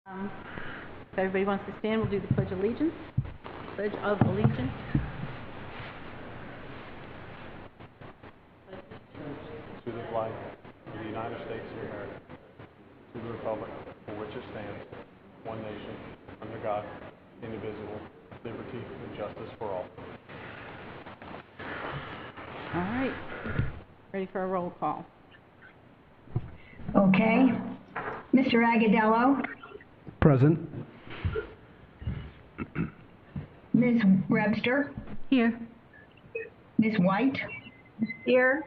If everybody wants to stand, we'll do the Pledge of Allegiance. Pledge of Allegiance. To the flag of the United States of America, to the republic for which it stands, one nation, under God, indivisible, liberty and justice for all. All right. Ready for a roll call. Okay. Mr. Agadello? Present. Ms. Webster? Here. Ms. White? Here.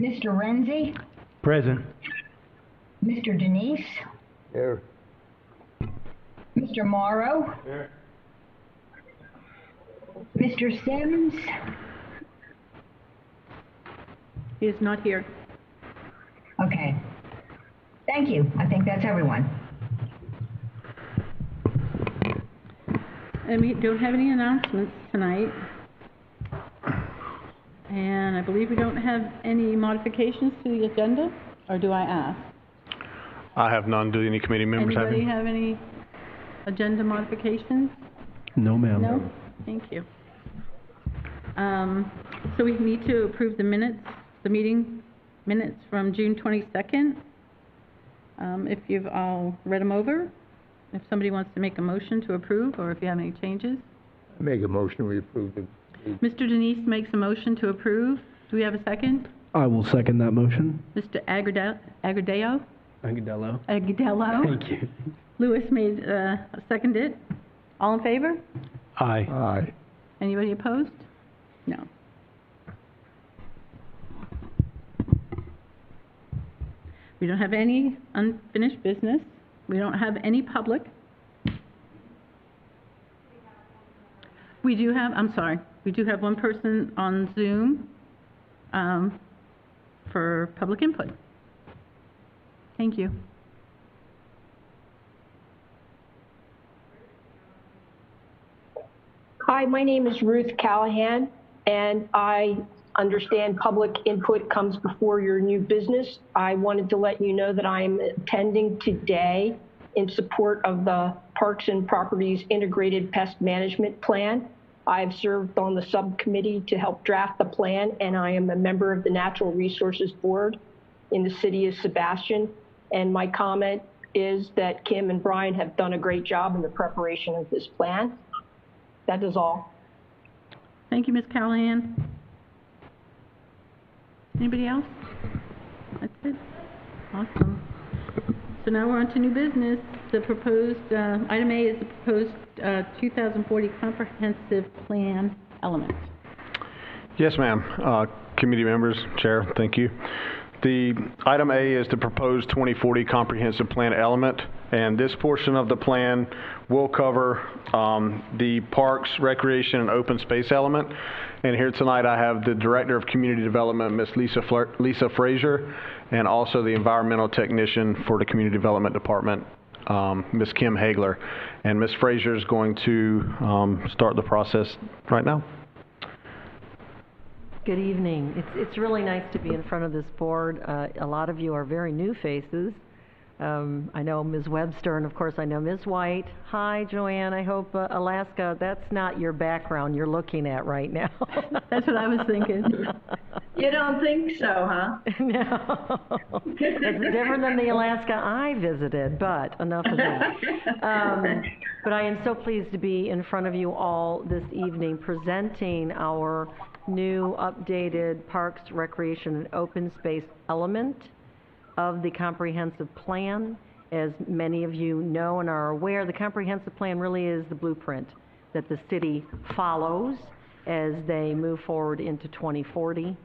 Mr. Renzi? Present. Mr. Denise? Here. Mr. Morrow? Here. Mr. Sims? He is not here. Okay. Thank you. I think that's everyone. And we don't have any announcements tonight. And I believe we don't have any modifications to the agenda, or do I ask? I have none. Do any committee members have Anybody any? have any agenda modifications? No, ma'am. No? Thank you. So we need to approve the minutes, the meeting minutes from June 22nd. If you've all read them over, if somebody wants to make a motion to approve, or if you have any changes. I make a motion we approve the... Mr. Denise makes a motion to approve. Do we have a second? I will second that motion. Mr. Agadello? Agadello. Thank you. Lewis made, seconded. All in favor? Aye. Aye. Anybody opposed? No. We don't have any unfinished business. We don't have any public. We do have, I'm sorry, we do have one person on Zoom for public input. Thank you. Hi, my name is Ruth Callahan, and I understand public input comes before your new business. I wanted to let you know that I am attending today in support of the Parks and Properties Integrated Pest Management Plan. I've served on the subcommittee to help draft the plan, and I am a member of the Natural Resources Board in the city of Sebastian. And my comment is that Kim and Brian have done a great job in the preparation of this plan. That is all. Thank you, Ms. Callahan. Anybody else? That's it. Awesome. So now we're on to new business. The proposed, item A is the proposed 2040 comprehensive plan element. Yes, ma'am. Committee members, Chair, thank you. The item A is the proposed 2040 comprehensive plan element, and this portion of the plan will cover the parks, recreation, and open space element. And here tonight I have the Director of Community Development, Ms. Lisa Frazier, and also the Environmental Technician for the Community Development Department, Ms. Kim Hagler. And Ms. Frazier is going to start the process right now. Good evening. It's really nice to be in front of this board. A lot of you are very new faces. I know Ms. Webster, and of course I know Ms. White. Hi, Joanne. I hope Alaska, that's not your background you're looking at right now. That's what I was thinking. You don't think so, huh? No. It's different than the Alaska I visited, but enough of that. But I am so pleased to be in front of you all this evening presenting our new updated Parks, Recreation, and Open Space element of the comprehensive plan. As many of you know and are aware, the comprehensive plan really is the blueprint that the city follows as they move forward into 2040.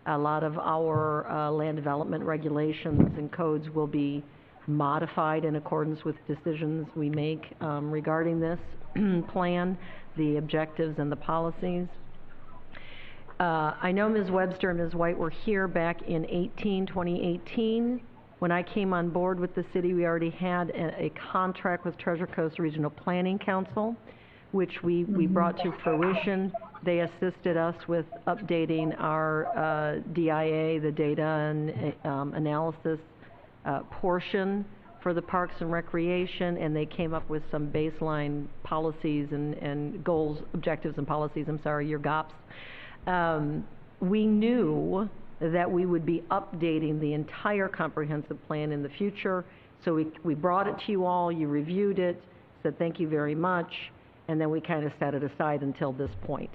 A lot of our land development regulations and codes will be modified in accordance with decisions we make regarding this plan, the objectives and the policies. I know Ms. Webster and Ms. White were here back in 2018. When I came on board with the city, we already had a contract with Treasure Coast Regional Planning Council, which we brought to fruition. They assisted us with updating our DIA, the data and analysis portion for the Parks and Recreation, and they came up with some baseline policies and goals, objectives and policies, your GOPS. We knew that we would be updating the entire comprehensive plan in the future, so we brought it to you all, you reviewed it, said thank you very much, and then we kind of set it aside until this point.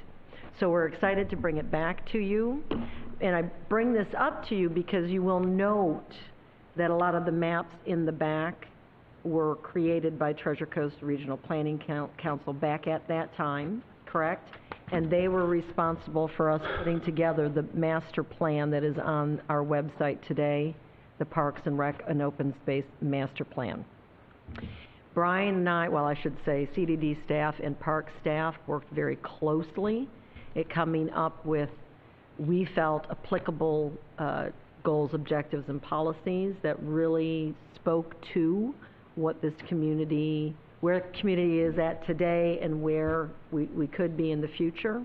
So we're excited to bring it back to you, and I bring this up to you because you will note that a lot of the maps in the back were created by Treasure Coast Regional Planning Council back at that time, correct? And they were responsible for us putting together the master plan that is on our website today, the Parks and Rec and Open Space Master Plan. Brian and I, well, I should say CDD staff and park staff worked very closely at coming up with, we felt, applicable goals, objectives, and policies that really spoke to what this community, where the community is at today and where we could be in the future.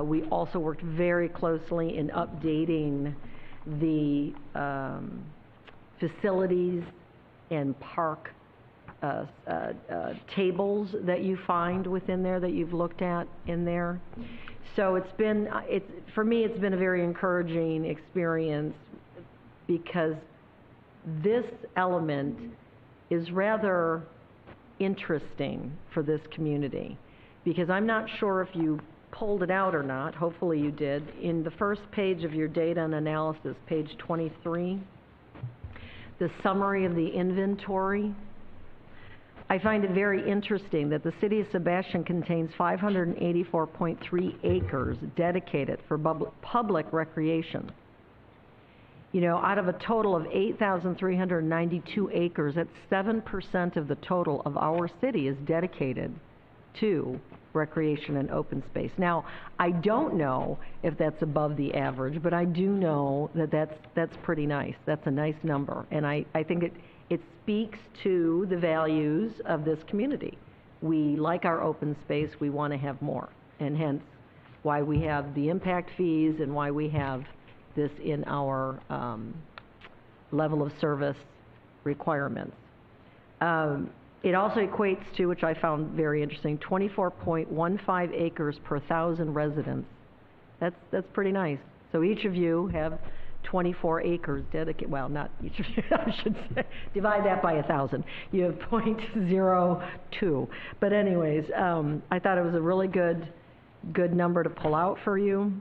We also worked very closely in updating the facilities and park tables that you find within there, that you've looked at in there. So for me, it's been a very encouraging experience, because this element is rather interesting for this community, because I'm not sure if you pulled it out or not. Hopefully you did. In the first page of your data and analysis, page 23, the summary of the inventory, I find it very interesting that the city of Sebastian contains 584.3 acres dedicated for public recreation. You know, out of a total of 8,392 acres, that's 7% of the total of our city is dedicated to recreation and open space. Now, I don't know if that's above the average, but I do know that that's pretty nice. That's a nice number, and I think it speaks to the values of this community. We like our open space, we want to have more, and hence why we have the impact fees and why we have this in our level of service requirements. It also equates to, which I found very interesting, 24.15 acres per 1,000 residents. That's pretty nice. So each of you have 24 acres dedicated, well, not each of you, I should say, divide that by 1,000. You have 0.02. But anyways, I thought it was a really good number to pull out for you.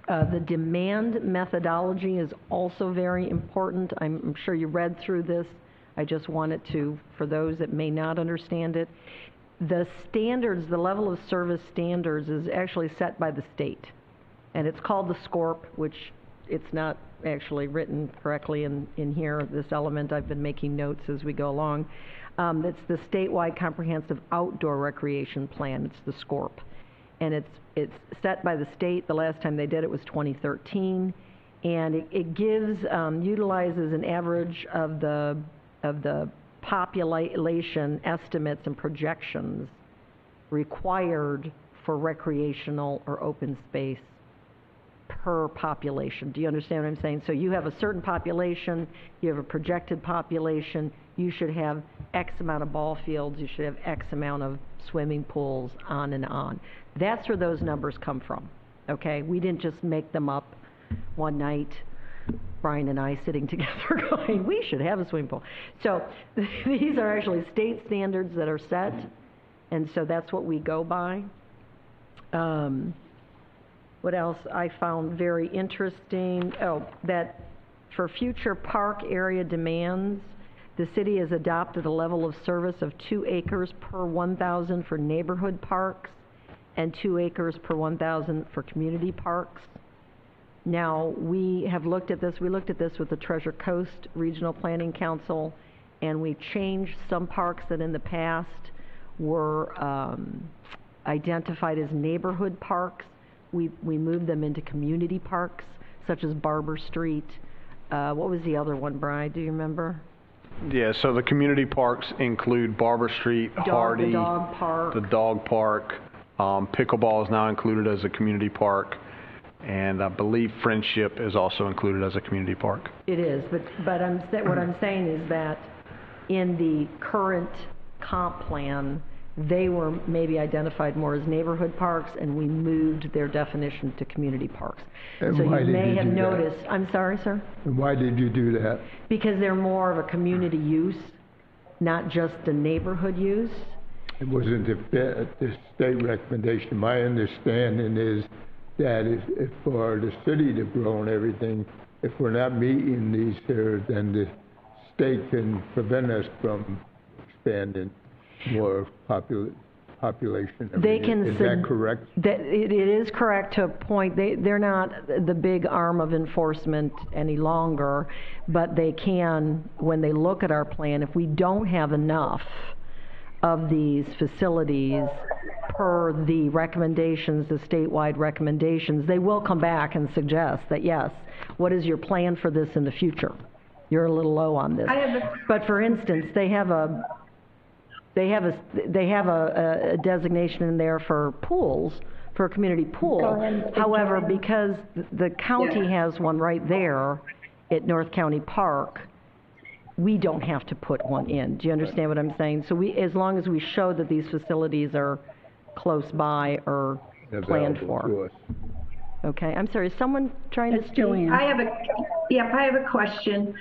The demand methodology is also very important. I'm sure you read through this. I just wanted to, for those that may not understand it, the standards, the level of service standards is actually set by the state. And it's called the SCORP, which it's not actually written correctly in here, this element. I've been making notes as we go along. It's the statewide comprehensive outdoor recreation plan. It's the SCORP. And it's set by the state. The last time they did it was 2013. And it gives, utilizes an average of the population estimates and projections required for recreational or open space per population. Do you understand what I'm saying? So you have a certain population, you have a projected population, you should have X amount of ball fields, you should have X amount of swimming pools, on and on. That's where those numbers come from, okay? We didn't just make them up one night, Brian and I sitting together going, we should have a swimming pool. So these are actually state standards that are set, and so that's what we go by. What else I found very interesting? Oh, that for future park area demands, the city has adopted a level of service of 2 acres per 1,000 for neighborhood parks and 2 acres per 1,000 for community parks. Now, we have looked at this. We looked at this with the Treasure Coast Regional Planning Council, and we changed some parks that in the past were identified as neighborhood parks. We moved them into community parks, such as Barber Street. What was the other one, Brian? Do you remember? Yeah, so the community parks include Barber Street, Hardy, the dog park. Pickleball is now included as a community park, and I believe Friendship is also included as a community park. It is, but what I'm saying is that in the current comp plan, they were maybe identified more as neighborhood parks, and we moved their definition to community parks. And So why you did may you have do that? noticed, I'm sorry, sir? And why did you do that? Because they're more of a community use, not just a neighborhood use. It wasn't the state recommendation. My understanding is that if for the city to grow and everything, if we're not meeting these here, then the state can prevent us from expanding more population. I They mean, can. Is that correct? It is correct to a point. They're not the big arm of enforcement any longer, but they can, when they look at our plan, if we don't have enough of these facilities per the recommendations, the statewide recommendations, they will come back and suggest that, yes, what is your plan for this in the future? You're a little low on this. But for instance, they have a designation in there for pools, for a community pool. However, because the county has one right there at North County Park, we don't have to put one in. Do you understand what I'm saying? So as long as we show that these facilities are close by or planned Available to for. us. Okay, I'm sorry, is someone trying to That's speak? Joanne. I have a question.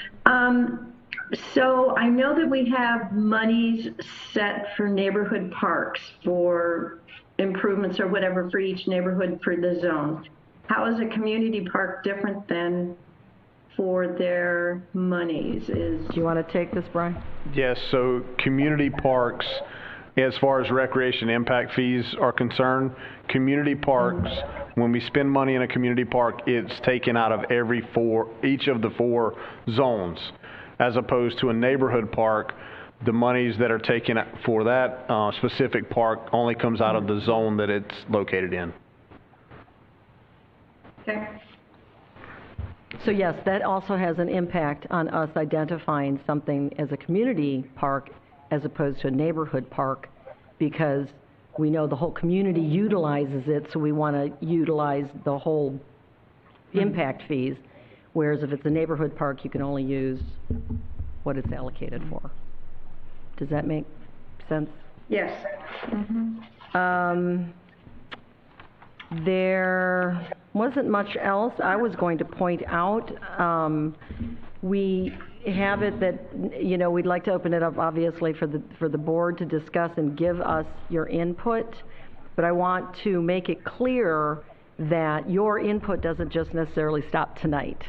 So I know that we have monies set for neighborhood parks for improvements or whatever for each neighborhood for the zones. How is a community park different than for their monies? Do you want to take this, Brian? Yes, so community parks, as far as recreation impact fees are concerned, community parks, when we spend money in a community park, it's taken out of each of the 4 zones, as opposed to a neighborhood park, the monies that are taken for that specific park only comes out of the zone that it's located in. Okay. So yes, that also has an impact on us identifying something as a community park as opposed to a neighborhood park, because we know the whole community utilizes it, so we want to utilize the whole impact fees, whereas if it's a neighborhood park, you can only use what it's allocated for. Does that make sense? Yes. There wasn't much else I was going to point out. We have it that, you know, we'd like to open it up, obviously, for the board to discuss and give us your input, but I want to make it clear that your input doesn't just necessarily stop tonight,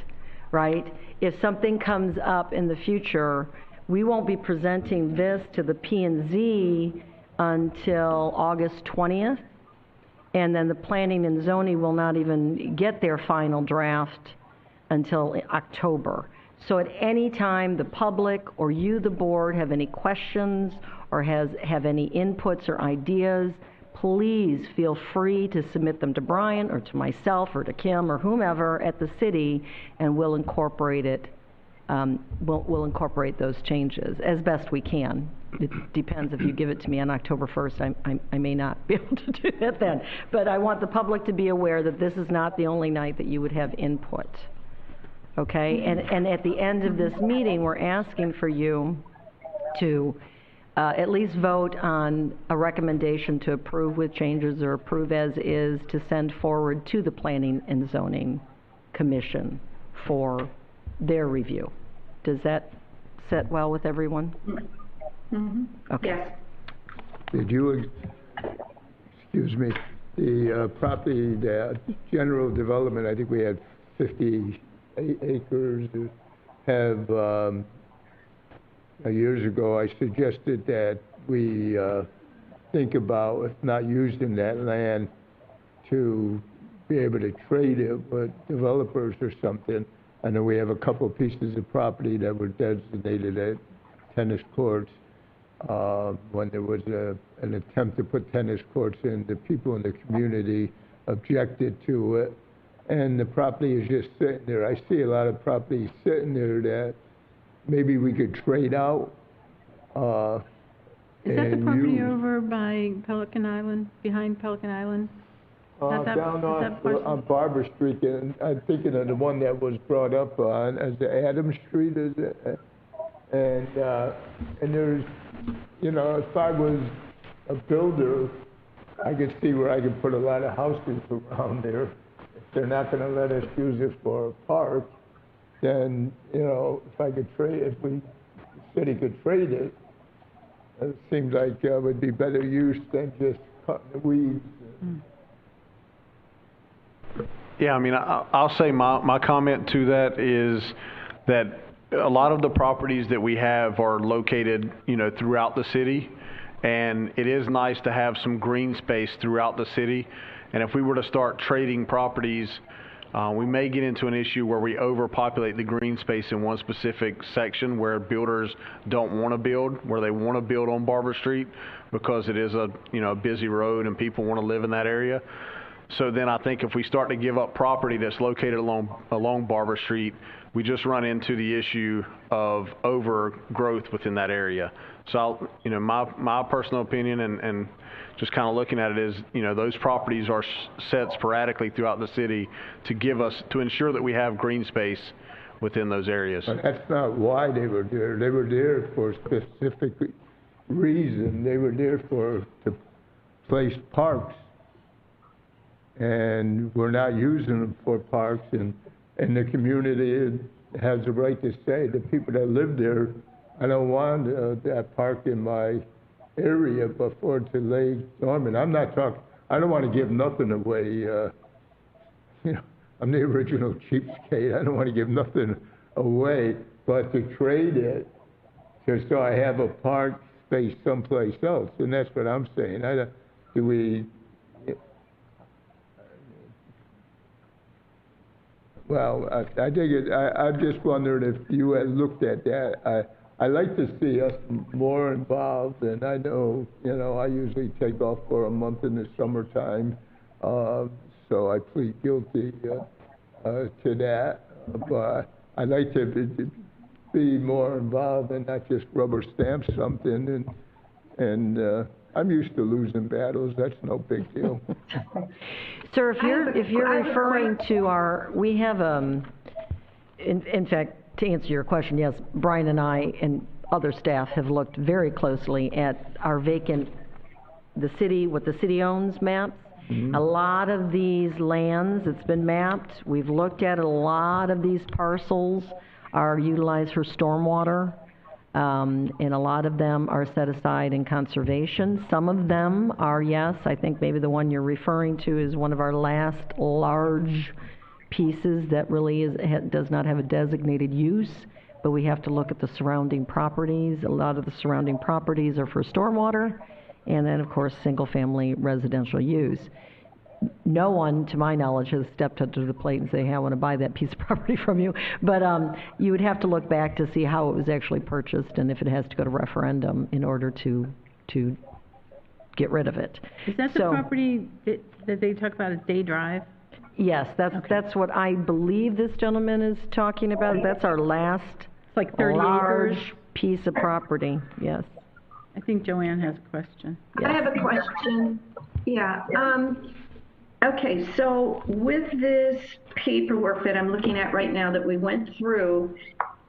right? If something comes up in the future, we won't be presenting this to the P&Z until August 20th. And then the planning and zoning will not even get their final draft until October. So at any time the public or you, the board, have any questions or have any inputs or ideas, please feel free to submit them to Brian or to myself or to Kim or whomever at the city, and we'll incorporate it. We'll incorporate those changes as best we can. It depends. If you give it to me on October 1st, I may not be able to do that then. But I want the public to be aware that this is not the only night that you would have input. Okay? And at the end of this meeting, we're asking for you to at least vote on a recommendation to approve with changes or approve as is to send forward to the Planning and Zoning Commission for their review. Does that sit well with everyone? Okay. Yes. Did you, excuse me, the property, the general development, I think we had 58 acres, have, years ago, I suggested that we think about, if not using that land, to be able to trade it with developers or something. I know we have a couple pieces of property that were designated as tennis courts. When there was an attempt to put tennis courts in, the people in the community objected to it. And the property is just sitting there. I see a lot of property sitting there that maybe we could trade out. Is that the and property use. over by Pelican Island, behind Pelican Island? Down is that parcel? on Barber Street, and I'm thinking of the one that was brought up on, as the Adams Street, is it? And there's, you know, if I was a builder, I could see where I could put a lot of houses around there. If they're not gonna let us use it for a park, then, you know, if the city could trade it, it seems like it would be better use than just cutting the weeds. Yeah, I mean, I'll say my comment to that is that a lot of the properties that we have are located, you know, throughout the city, and it is nice to have some green space throughout the city. And if we were to start trading properties, we may get into an issue where we overpopulate the green space in one specific section where builders don't want to build, where they want to build on Barber Street because it is a, you know, busy road and people want to live in that area. So then I think if we start to give up property that's located along Barber Street, we just run into the issue of overgrowth within that area. So, you know, my personal opinion and just kind of looking at it is, you know, those properties are set sporadically throughout the city to ensure that we have green space within those areas. But that's not why they were there. They were there for a specific reason. They were there to place parks. And we're not using them for parks, and the community has the right to say, the people that live there, I don't want that park in my area before it's a lay dormant. I don't want to give nothing away. You know, I'm the original cheapskate. I don't want to give nothing away, but to trade it just so I have a park space someplace else, and that's what I'm saying. Well, I think I'm just wondering if you had looked at that. I like to see us more involved, and I know, you know, I usually take off for a month in the summertime, so I plead guilty to that. But I'd like to be more involved and not just rubber stamp something. And I'm used to losing battles. That's no big deal. Sir, if you're referring to we have, in fact, to answer your question, yes, Brian and I and other staff have looked very closely at our vacant, what the city owns maps. Mm-hmm. A lot of these lands, it's been mapped. We've looked at a lot of these parcels are utilized for stormwater. And a lot of them are set aside in conservation. Some of them are, yes, I think maybe the one you're referring to is one of our last large pieces that really does not have a designated use, but we have to look at the surrounding properties. A lot of the surrounding properties are for stormwater, and then, of course, single-family residential use. No one, to my knowledge, has stepped up to the plate and say, hey, I want to buy that piece of property from you. But you would have to look back to see how it was actually purchased and if it has to go to referendum in order to get rid of it. Is that the property that they talk about as Day Drive? Yes, that's what I believe this gentleman is talking about. That's our last it's like 30 large acres. Piece of property, yes. I think Joanne has a question. Yes. I have a question. Yeah. Okay, so with this paperwork that I'm looking at right now that we went through,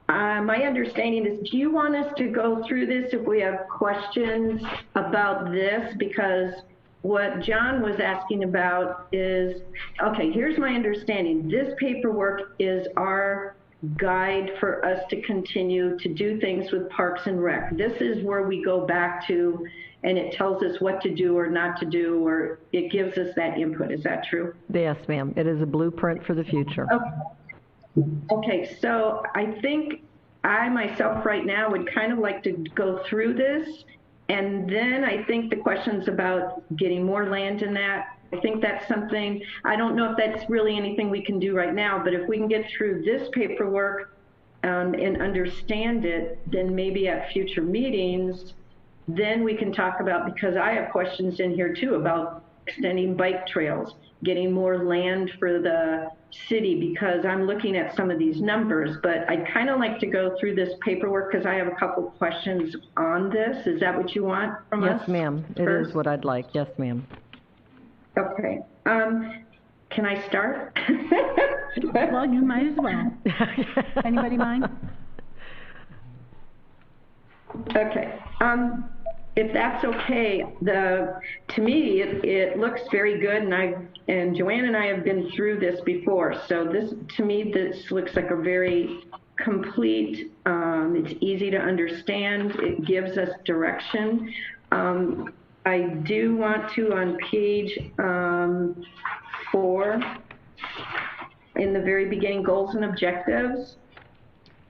my understanding is, do you want us to go through this if we have questions about this? Because what John was asking about is, okay, here's my understanding. This paperwork is our guide for us to continue to do things with Parks and Rec. This is where we go back to, and it tells us what to do or not to do, or it gives us that input. Is that true? Yes, ma'am. It is a blueprint for the future. Okay, so I think I myself right now would kind of like to go through this, and then I think the questions about getting more land in that, I think that's something, I don't know if that's really anything we can do right now, but if we can get through this paperwork and understand it, then maybe at future meetings, then we can talk about, because I have questions in here too about extending bike trails, getting more land for the city, because I'm looking at some of these numbers, but I'd kind of like to go through this paperwork because I have a couple questions on this. Is that what you want from us? Yes, ma'am. It is what I'd like. Yes, ma'am. Okay. Can I start? Well, you might as well. Anybody mind? Okay. If that's okay, to me, it looks very good, and Joanne and I have been through this before. So to me, this looks like a very complete, it's easy to understand. It gives us direction. I do want to, on page 4, in the very beginning, goals and objectives.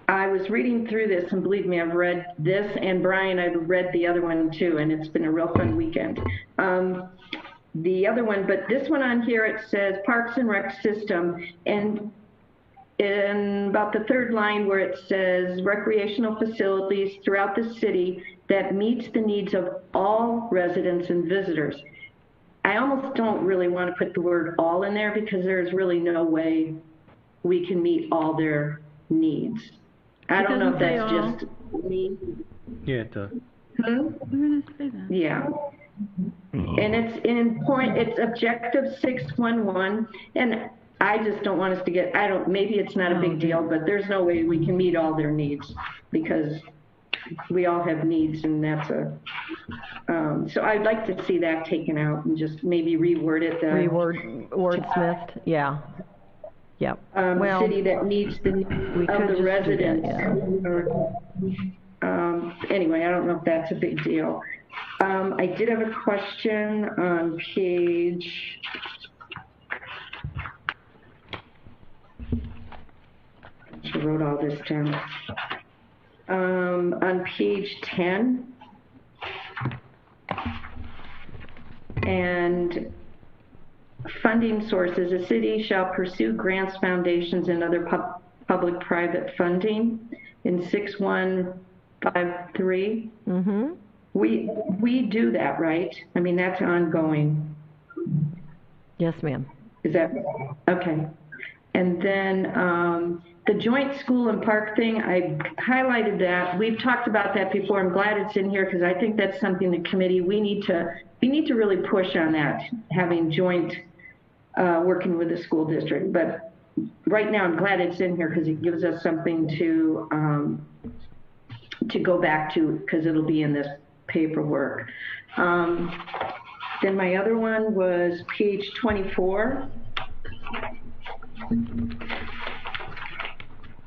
I was reading through this, and believe me, I've read this, and Brian, I've read the other one too, and it's been a real fun weekend. The other one, but this one on here, it says Parks and Rec System, and in about the 3rd line where it says recreational facilities throughout the city that meets the needs of all residents and visitors. I almost don't really want to put the word all in there because there's really no way we can meet all their needs. I don't know if that's just me. Yeah, it does. Where does it say that? Yeah. And it's objective 611, and I just don't want us to get, maybe it's not a big deal, but there's no way we can meet all their needs because we all have needs, and that's so I'd like to see that taken out and just maybe reword it. Wordsmithed, yeah. Yep. Well, city that meets the needs of the residents. Anyway, I don't know if that's a big deal. I did have a question on page, I wrote all this down. On page 10, and funding sources, a city shall pursue grants, foundations, and other public-private funding in 6153. Mm-hmm. We do that, right? I mean, that's ongoing. Yes, ma'am. Is that, okay. And then the joint school and park thing, I highlighted that. We've talked about that before. I'm glad it's in here because I think that's something the committee, we need to really push on that, having joint working with the school district. But right now I'm glad it's in here because it gives us something to go back to because it'll be in this paperwork. Then my other one was page 24.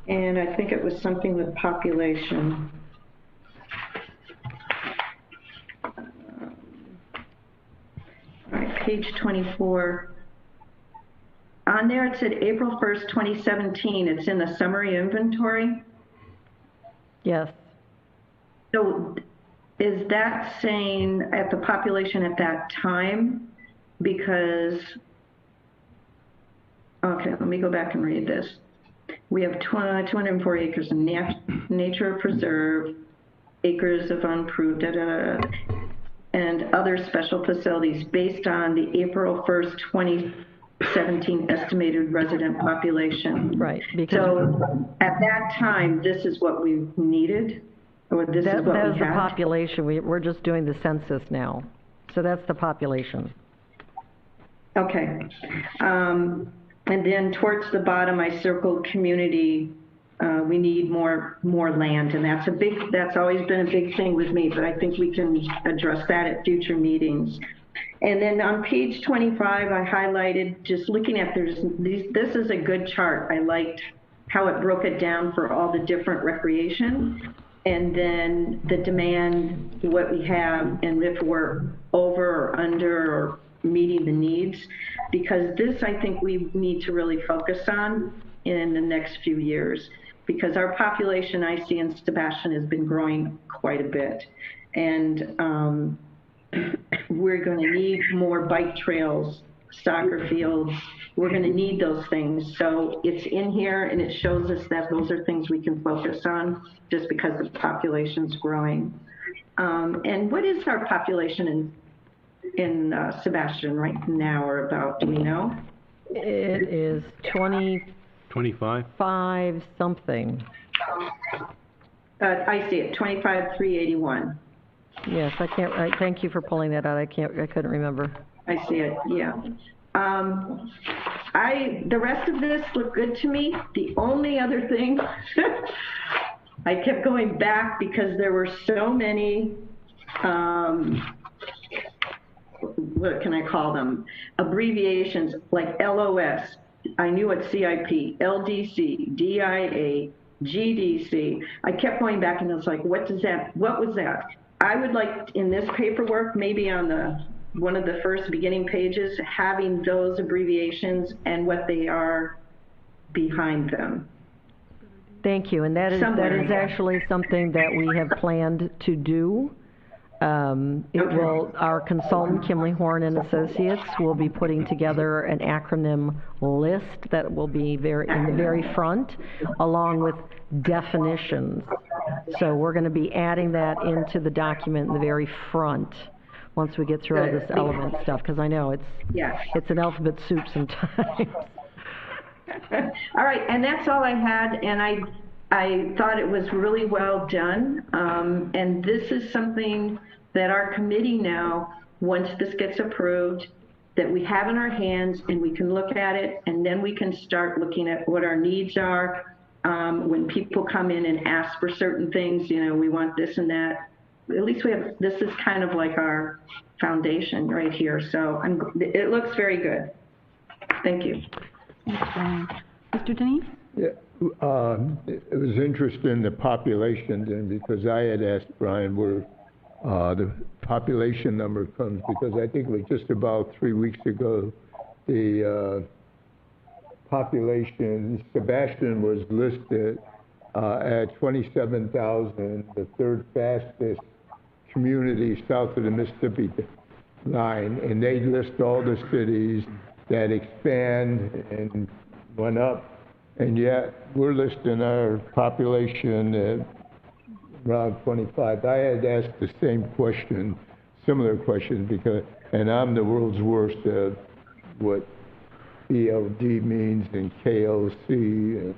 And I think it was something with population. All right, page 24. On there it said April 1st, 2017. It's in the summary inventory. Yes. So is that saying at the population at that time? Because, okay, let me go back and read this. We have 204 acres of nature preserve, acres of unimproved, and other special facilities based on the April 1st, 2017 estimated resident population. Right. So at that time, this is what we needed, or this is what we had? That was the population. We're just doing the census now. So that's the population. Okay. And then towards the bottom, I circled community. We need more land, and that's always been a big thing with me, but I think we can address that at future meetings. And then on page 25, I highlighted, just looking at this is a good chart. I liked how it broke it down for all the different recreation, and then the demand, what we have, and if we're over or under or meeting the needs, because this I think we need to really focus on in the next few years, because our population I see in Sebastian has been growing quite a bit, and we're going to need more bike trails, soccer fields. We're going to need those things. So it's in here, and it shows us that those are things we can focus on just because the population's growing. And what is our population in Sebastian right now, or about, do we know? It is 25 something. I see it, 25,381. Yes, thank you for pulling that out. I couldn't remember. I see it, yeah. The rest of this looked good to me. The only other thing, I kept going back because there were so many, what can I call them? Abbreviations like LOS. I knew what CIP, LDC, DIA, GDC. I kept going back and I was like, what was that? I would like in this paperwork, maybe on one of the first beginning pages, having those abbreviations and what they are behind them. Thank you, and that is actually something that we have planned to do. Our consultant, Kimley Horn and Associates, will be putting together an acronym list that will be in the very front, along with definitions. So we're going to be adding that into the document in the very front once we get through all this element stuff, because I know it's an alphabet soup sometimes. All right, and that's all I had, and I thought it was really well done, and this is something that our committee now, once this gets approved, that we have in our hands and we can look at it, and then we can start looking at what our needs are. When people come in and ask for certain things, we want this and that. At least this is kind of like our foundation right here. So it looks very good. Thank you. Thanks, Brian. Mr. Denise? Yeah, it was interesting, the population then, because I had asked Brian where the population number comes, because I think it was just about 3 weeks ago, the population, Sebastian was listed at 27,000, the third fastest community south of the Mississippi line, and they list all the cities that expand and went up, and yet we're listing our population at around 25. I had asked the same question, similar question, and I'm the world's worst at what BLD means and KLC, and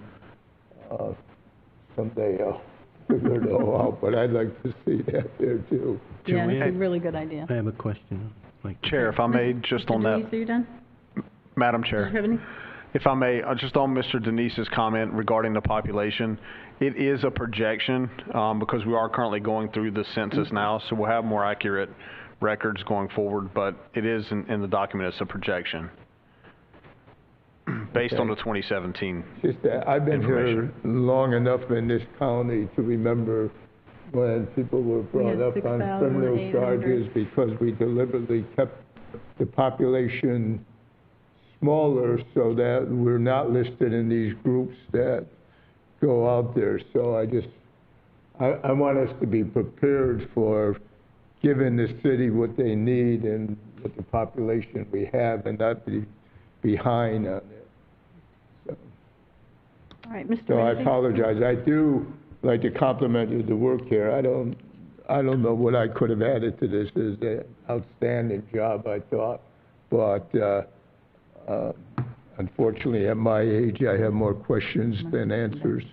someday I'll figure it all out, but I'd like to see that there too. Yeah, that's a really good idea. I have a question. Chair, if I may, just on that. Denise, are you done? Madam Do Chair. you have any? If I may, just on Mr. Denise's comment regarding the population, it is a projection because we are currently going through the census now, so we'll have more accurate records going forward, but it is in the document, it's a projection based on the 2017 Just that I've been here long enough in this county to remember when people were brought up on criminal charges because we deliberately kept the population smaller so that we're not listed in these groups that go out there. So I want us to be prepared for giving the city what they need and what the population we have and not be behind on it. So, All right, Mr. so I Ramsey? apologize. I do like to compliment you the work here. I don't know what I could have added to this. It's an outstanding job, I thought. But unfortunately, at my age, I have more questions than answers.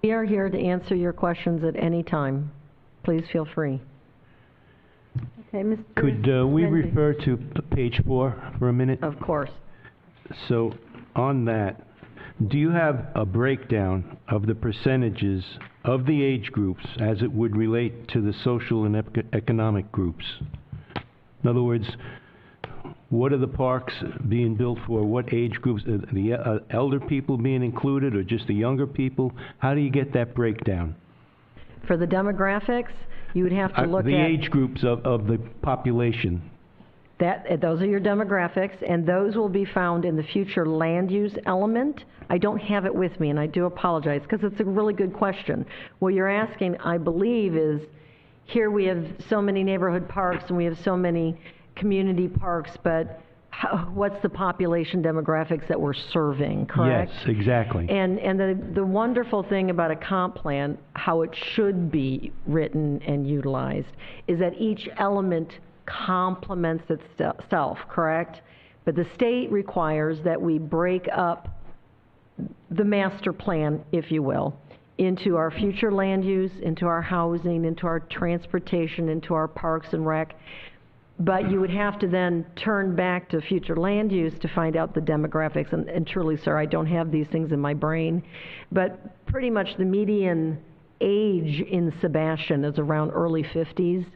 We are here to answer your questions at any time. Please feel free. Okay, Mr. Could we Ramsey? refer to page 4 for a minute? Of course. So on that, do you have a breakdown of the percentages of the age groups as it would relate to the social and economic groups? In other words, what are the parks being built for? What age groups? The elder people being included or just the younger people? How do you get that breakdown? For the demographics, you would have to look the at... age groups of the population. Those are your demographics, and those will be found in the future land use element. I don't have it with me, and I do apologize, because it's a really good question. What you're asking, I believe, is here we have so many neighborhood parks, and we have so many community parks, but what's the population demographics that we're serving, correct? Yes, exactly. And the wonderful thing about a comp plan, how it should be written and utilized, is that each element complements itself, correct? But the state requires that we break up the master plan, if you will, into our future land use, into our housing, into our transportation, into our parks and rec. But you would have to then turn back to future land use to find out the demographics. And truly, sir, I don't have these things in my brain. But pretty much the median age in Sebastian is around early 50s.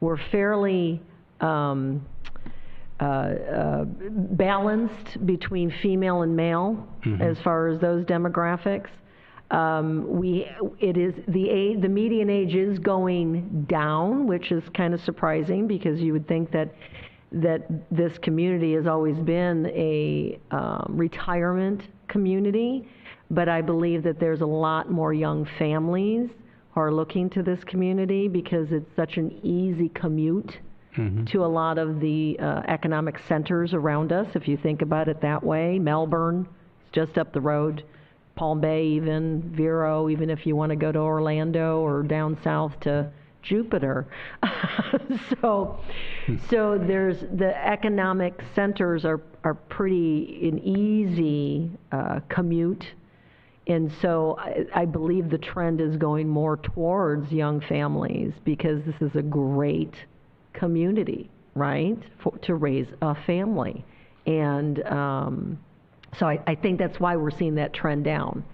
We're fairly balanced between female and male as far as those demographics. The median age is going down, which is kind of surprising because you would think that this community has always been a retirement community, but I believe that there's a lot more young families who are looking to this community because it's such an easy commute to a lot of the economic centers around us, if you think about it that way. Melbourne is just up the road. Palm Bay, even Vero, even if you want to go to Orlando or down south to Jupiter. So there's the economic centers are pretty an easy commute, and so I believe the trend is going more towards young families because this is a great community, right, to raise a family, and so I think that's why we're seeing that trend down.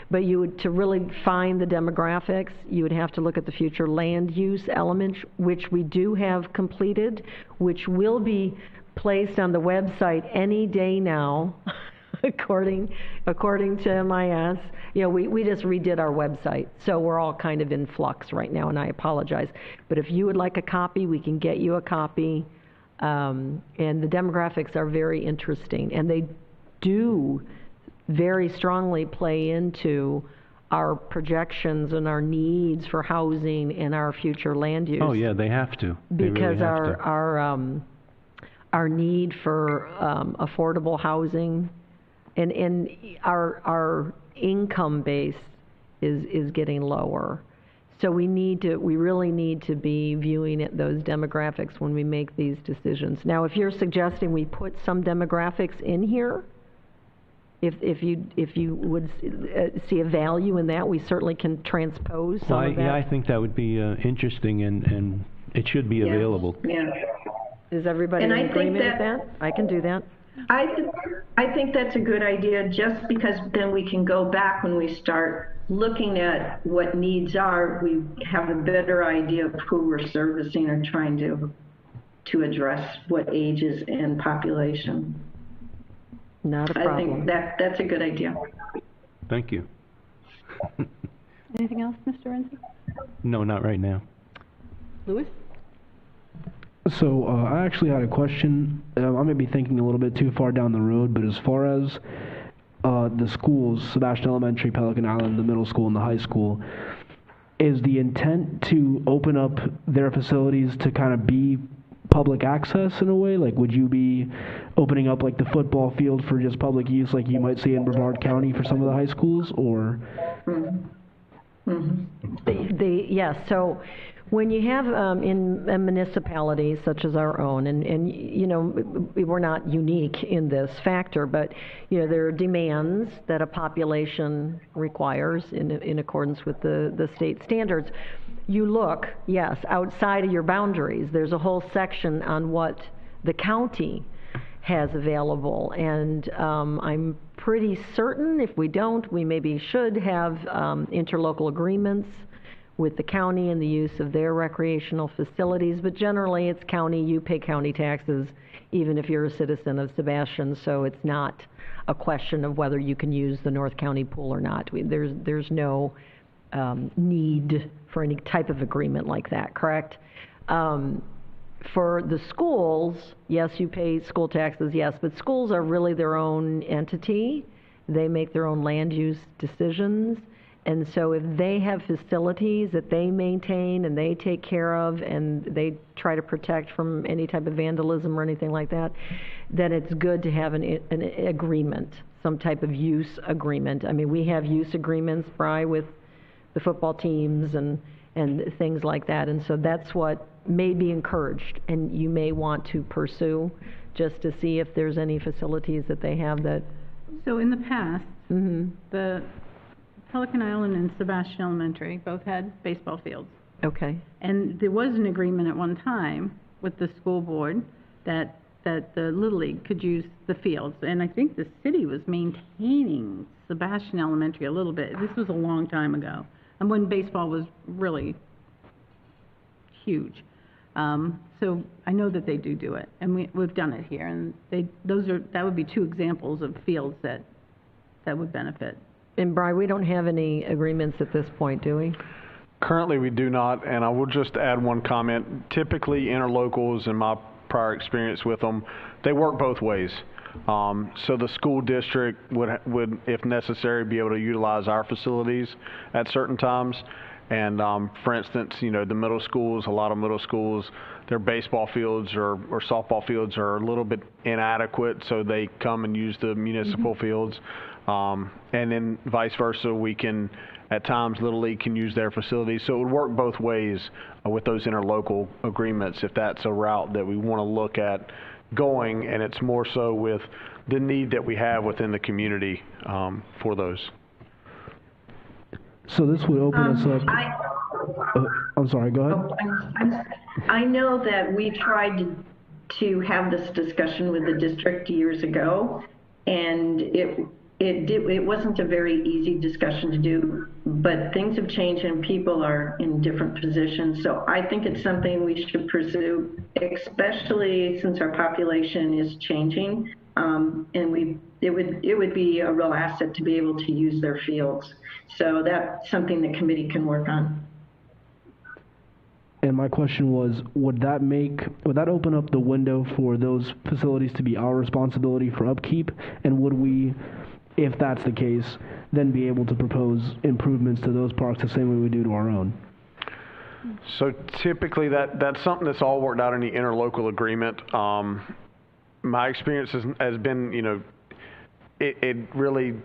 But to really find the demographics, you would have to look at the future land use element, which we do have completed, which will be placed on the website any day now, according to MIS. You know, we just redid our website, so we're all kind of in flux right now, and I apologize. But if you would like a copy, we can get you a copy. And the demographics are very interesting, and they do very strongly play into our projections and our needs for housing and our future land use. Oh yeah, they have to. Because they really have our need for affordable housing and our income base is getting lower. So we really need to be viewing those demographics when we make these decisions. Now, if you're suggesting we put some demographics in here, if you would see a value in that, we certainly can transpose some of that. Yeah, I think that would be interesting, and it should be available. Yeah. Is everybody in agreement with that? I can do that. I think that's a good idea, just because then we can go back when we start looking at what needs are. We have a better idea of who we're servicing or trying to address what ages and population. Not a problem. I think that's a good idea. Thank you. Anything else, Mr. Renzi? No, not right now. Louis? So I actually had a question. I may be thinking a little bit too far down the road, but as far as the schools, Sebastian Elementary, Pelican Island, the middle school, and the high school, is the intent to open up their facilities to kind of be public access in a way? Like, would you be opening up like the football field for just public use like you might see in Brevard County for some of the high schools, or? Yes, so when you have in municipalities such as our own, and you know, we're not unique in this factor, but you know, there are demands that a population requires in accordance with the state standards. You look, yes, outside of your boundaries. There's a whole section on what the county has available, and I'm pretty certain if we don't, we maybe should have interlocal agreements with the county and the use of their recreational facilities, but generally it's county, you pay county taxes even if you're a citizen of Sebastian, so it's not a question of whether you can use the North County pool or not. There's no need for any type of agreement like that, correct? For the schools, yes, you pay school taxes, yes, but schools are really their own entity. They make their own land use decisions. And so if they have facilities that they maintain and they take care of and they try to protect from any type of vandalism or anything like that, then it's good to have an agreement, some type of use agreement. I mean, we have use agreements, Bri, with the football teams and things like that. And so that's what may be encouraged and you may want to pursue, just to see if there's any facilities that they have that. So in the past, the Pelican Island and Sebastian Elementary both had baseball fields. Okay. And there was an agreement at one time with the school board that the Little League could use the fields. And I think the city was maintaining Sebastian Elementary a little bit. This was a long time ago. and when baseball was really huge. So I know that they do it, and we've done it here, and that would be 2 examples of fields that would benefit. And Bri, we don't have any agreements at this point, do we? Currently, we do not, and I will just add one comment. Typically, interlocals, in my prior experience with them, they work both ways. So the school district would, if necessary, be able to utilize our facilities at certain times. And for instance, the middle schools, a lot of middle schools, their baseball fields or softball fields are a little bit inadequate, so they come and use the municipal fields. And then vice versa, we can, at times, Little League can use their facilities. So it would work both ways with those interlocal agreements if that's a route that we want to look at going, and it's more so with the need that we have within the community for those. So this would open us up. I'm sorry, go ahead. I know that we tried to have this discussion with the district years ago, and it wasn't a very easy discussion to do, but things have changed and people are in different positions. So I think it's something we should pursue, especially since our population is changing. And it would be a real asset to be able to use their fields. So that's something the committee can work on. And my question was, would that open up the window for those facilities to be our responsibility for upkeep? And would we, if that's the case, then be able to propose improvements to those parks the same way we do to our own? So typically that's something that's all worked out in the interlocal agreement. My experience has been, it really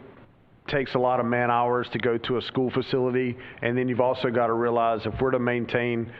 takes a lot of man hours to go to a school facility, and then you've also got to realize if we're to maintain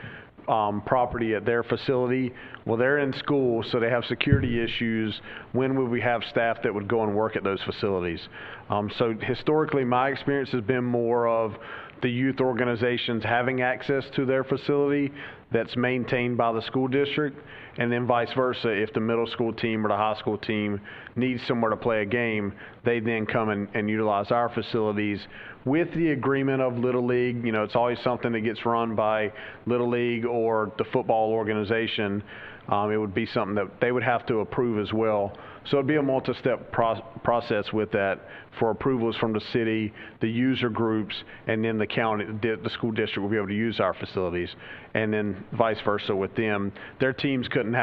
property at their facility, well, they're in school, so they have security issues. When would we have staff that would go and work at those facilities? So historically, my experience has been more of the youth organizations having access to their facility that's maintained by the school district, and then vice versa. If the middle school team or the high school team needs somewhere to play a game, they then come and utilize our facilities with the agreement of Little League. It's always something that gets run by Little League or the football organization. It would be something that they would have to approve as well. So it'd be a multi-step process with that for approvals from the city, the user groups, and then the county, the school district will be able to use our facilities, and then vice versa with them. Their teams couldn't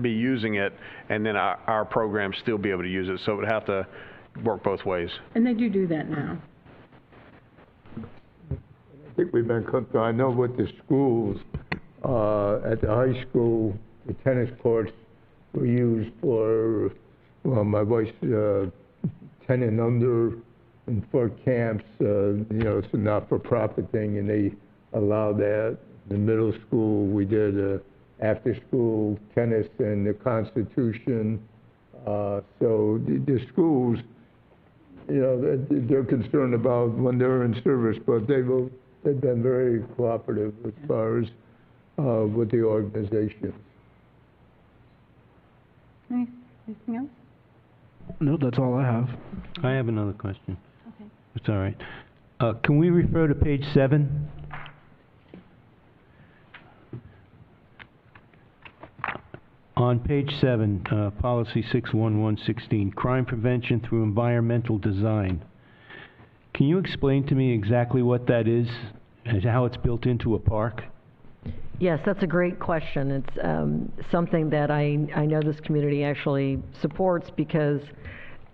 be using it, and then our programs still be able to use it. So it would have to work both ways. And they do that now. I think we've been, I know with the schools, at the high school, the tennis courts were used for, my wife's 10 and under, and for camps, it's a not-for-profit thing, and they allow that. The middle school, we did after-school tennis and the Constitution. So the schools, they're concerned about when they're in service, but they've been very cooperative as far as with the organization. Anything else? No, that's all I have. I have another question. Okay. It's all right. Can we refer to page 7? On page 7, policy 61116, crime prevention through environmental design. Can you explain to me exactly what that is and how it's built into a park? Yes, that's a great question. It's something that I know this community actually supports, because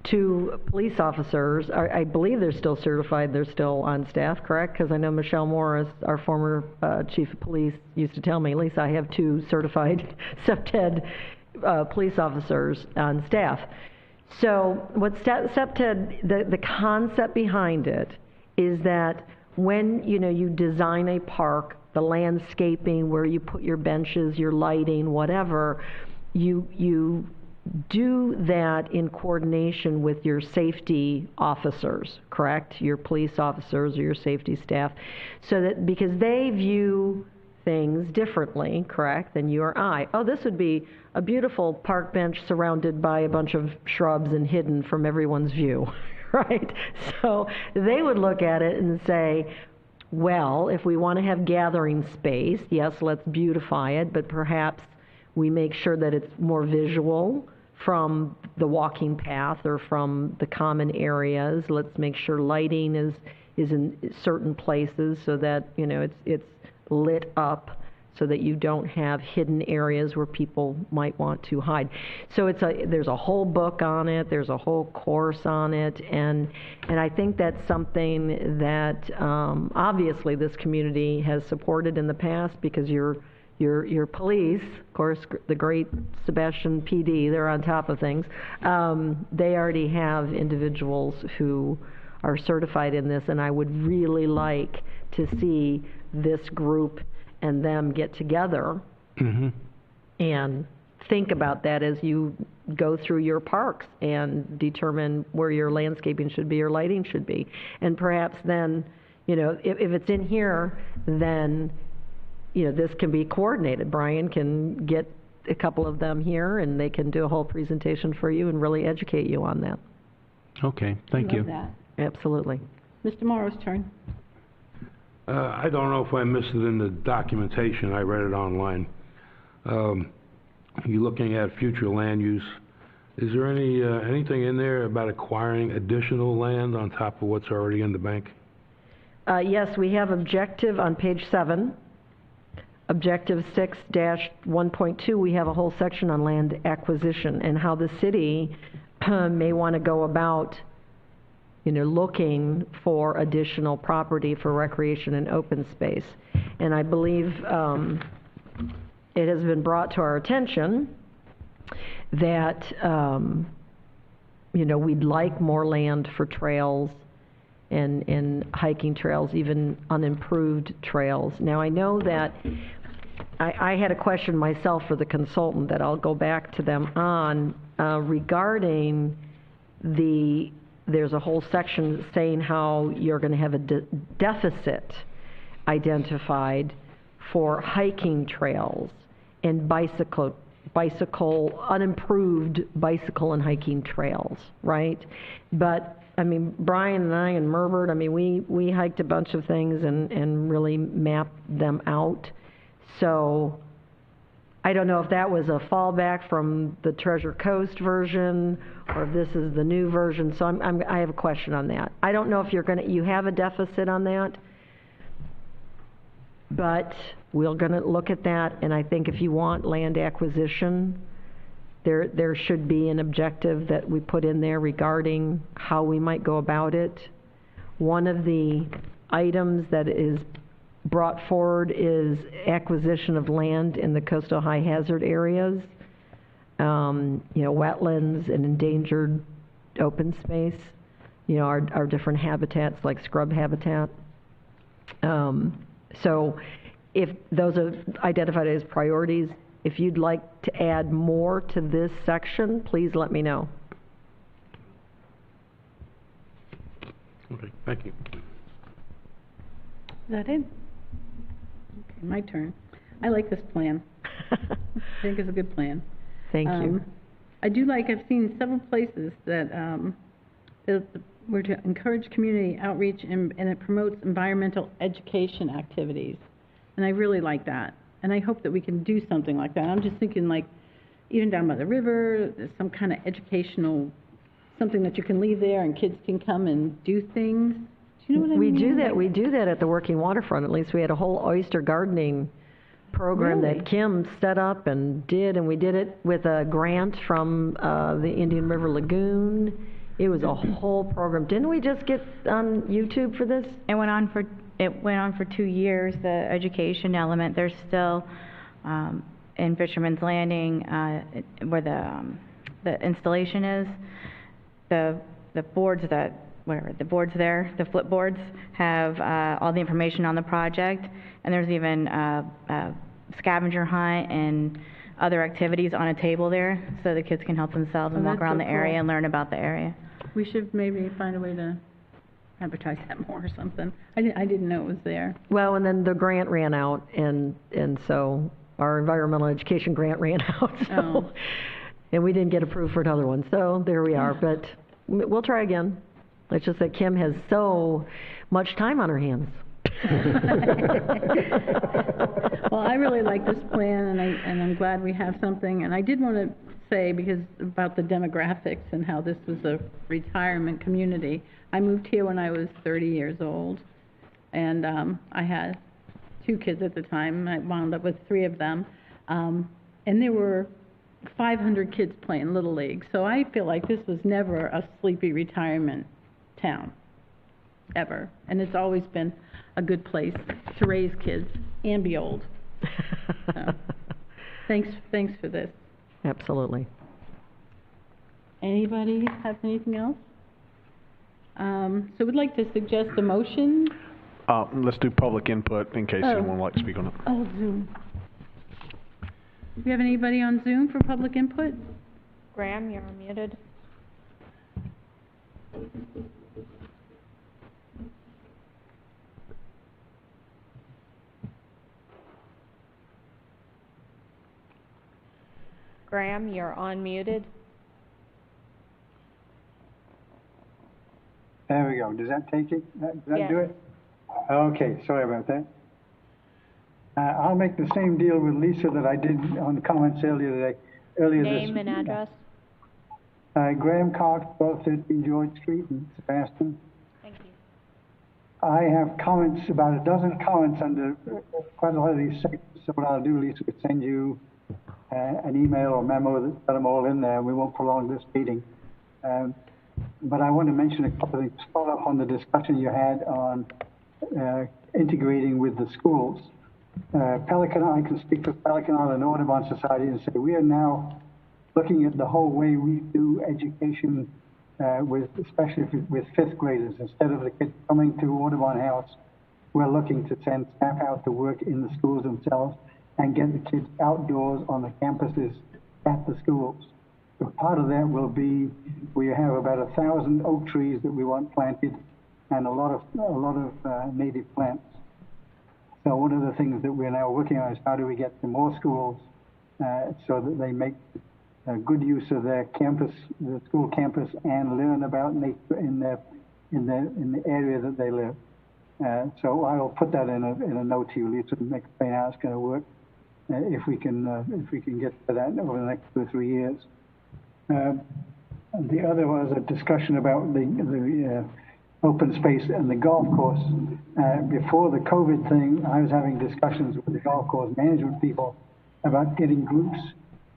2 police officers, I believe they're still certified, they're still on staff, correct? Because I know Michelle Morris, our former chief of police, used to tell me, Lisa, I have 2 certified SEPTED police officers on staff. So what SEPTED, the concept behind it is that when you design a park, the landscaping, where you put your benches, your lighting, whatever, you do that in coordination with your safety officers, correct? Your police officers or your safety staff, so that, because they view things differently, correct, than you or I. Oh, this would be a beautiful park bench surrounded by a bunch of shrubs and hidden from everyone's view, right? So they would look at it and say, well, if we want to have gathering space, yes, let's beautify it, but perhaps we make sure that it's more visual from the walking path or from the common areas. Let's make sure lighting is in certain places so that, you know, it's lit up so that you don't have hidden areas where people might want to hide. So there's a whole book on it, there's a whole course on it, and I think that's something that obviously this community has supported in the past, because your police, of course, the great Sebastian PD, they're on top of things. They already have individuals who are certified in this, and I would really like to see this group and them get together and think about that as you go through your parks and determine where your landscaping should be, your lighting should be. And perhaps then, you know, if it's in here, then, you know, this can be coordinated. Brian can get a couple of them here and they can do a whole presentation for you and really educate you on that. Okay, thank you. Love that. Absolutely. Mr. Morrow's turn. I don't know if I missed it in the documentation. I read it online. You're looking at future land use. Is there anything in there about acquiring additional land on top of what's already in the bank? Yes, we have objective on page 7. Objective 6-1.2, we have a whole section on land acquisition and how the city may want to go about, you know, looking for additional property for recreation and open space. And I believe it has been brought to our attention that, you know, we'd like more land for trails and hiking trails, even unimproved trails. Now, I know that I had a question myself for the consultant that I'll go back to them on regarding there's a whole section saying how you're going to have a deficit identified for hiking trails and unimproved bicycle and hiking trails, right? But I mean, Brian and I and Merbert, I mean, we hiked a bunch of things and really mapped them out. So I don't know if that was a fallback from the Treasure Coast version or if this is the new version. So I have a question on that. I don't know if you have a deficit on that, but we're going to look at that. And I think if you want land acquisition, there should be an objective that we put in there regarding how we might go about it. One of the items that is brought forward is acquisition of land in the coastal high hazard areas, you know, wetlands and endangered open space, you know, our different habitats like scrub habitat. So if those are identified as priorities, if you'd like to add more to this section, please let me know. Okay, thank you. Is that it? Okay, my turn. I like this plan. I think it's a good plan. Thank you. I've seen several places that were to encourage community outreach and it promotes environmental education activities. And I really like that. And I hope that we can do something like that. I'm just thinking like, even down by the river, there's some kind of educational, something that you can leave there and kids can come and do things. Do you know what I mean? We do that at the Working Waterfront. At least we had a whole oyster gardening program that Kim set up and did, and we did it with a grant from the Indian River Lagoon. It was a whole program. Didn't we just get on YouTube for this? It went on for 2 years, the education element. There's still, in Fisherman's Landing, where the installation is, the boards the boards there, the flip boards, have all the information on the project, and there's even a scavenger hunt and other activities on a table there, so the kids can help themselves and walk around the area and learn about the area. We should maybe find a way to advertise that more or something. I didn't know it was there. Well, and then the grant ran out, and so our environmental education grant ran out. So, and we didn't get approved for another one. So there we are. But we'll try again. It's just that Kim has so much time on her hands. Well, I really like this plan, and I'm glad we have something. And I did want to say, because about the demographics and how this was a retirement community. I moved here when I was 30 years old, and I had 2 kids at the time. I wound up with 3 of them, and there were 500 kids playing Little League. So I feel like this was never a sleepy retirement town, ever. And it's always been a good place to raise kids and be old. So, thanks for this. Absolutely. Anybody have anything else? So we'd like to suggest a motion. Let's do public input in case anyone would like to speak on it. Oh, Zoom. Do we have anybody on Zoom for public input? Graham, you're unmuted. Graham, you're unmuted. There we go. Does that take it? Does that Yes. do it? Okay, sorry about that. I'll make the same deal with Lisa that I did on the comments earlier today. Name and address. Graham Cox, 1213 George Street in Sebastian. Thank you. I have comments, about a dozen comments under quite a lot of these sections. So what I'll do, Lisa, is send you an email or memo that's got them all in there. We won't prolong this meeting. But I want to mention a couple of things. Follow up on the discussion you had on integrating with the schools. Pelican, I can speak for Pelican Island Audubon Society and say we are now looking at the whole way we do education, especially with 5th graders. Instead of the kids coming to Audubon House, we're looking to send staff out to work in the schools themselves and get the kids outdoors on the campuses at the schools. So part of that will be, we have about 1,000 oak trees that we want planted and a lot of native plants. So one of the things that we're now working on is how do we get to more schools so that they make good use of their campus, the school campus, and learn about nature in the area that they live. So I will put that in a note to you, Lisa, to explain how it's going to work. If we can get to that over the next 2 or 3 years. The other was a discussion about the open space and the golf course. Before the COVID thing, I was having discussions with the golf course management people about getting groups.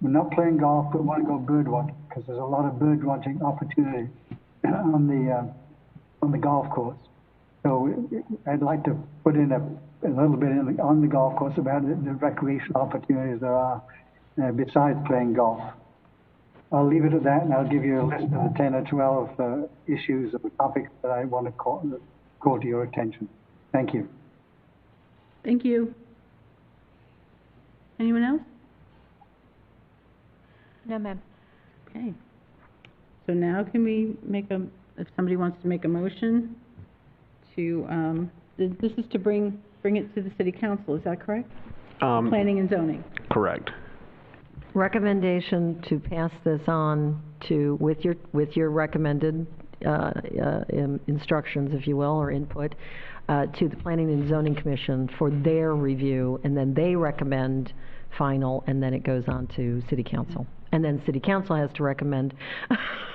We're not playing golf, but want to go bird watching because there's a lot of bird watching opportunity on the golf course. So I'd like to put in a little bit on the golf course about the recreational opportunities there are besides playing golf. I'll leave it at that, and I'll give you a list of the 10 or 12 issues or topics that I want to call to your attention. Thank you. Thank you. Anyone else? No, ma'am. Okay. So now can we make if somebody wants to make a motion to, this is to bring it to the city council, is that correct? Planning and zoning. Correct. Recommendation to pass this on to, with your recommended instructions, if you will, or input, to the Planning and Zoning Commission for their review, and then they recommend final, and then it goes on to City Council. And then City Council has to recommend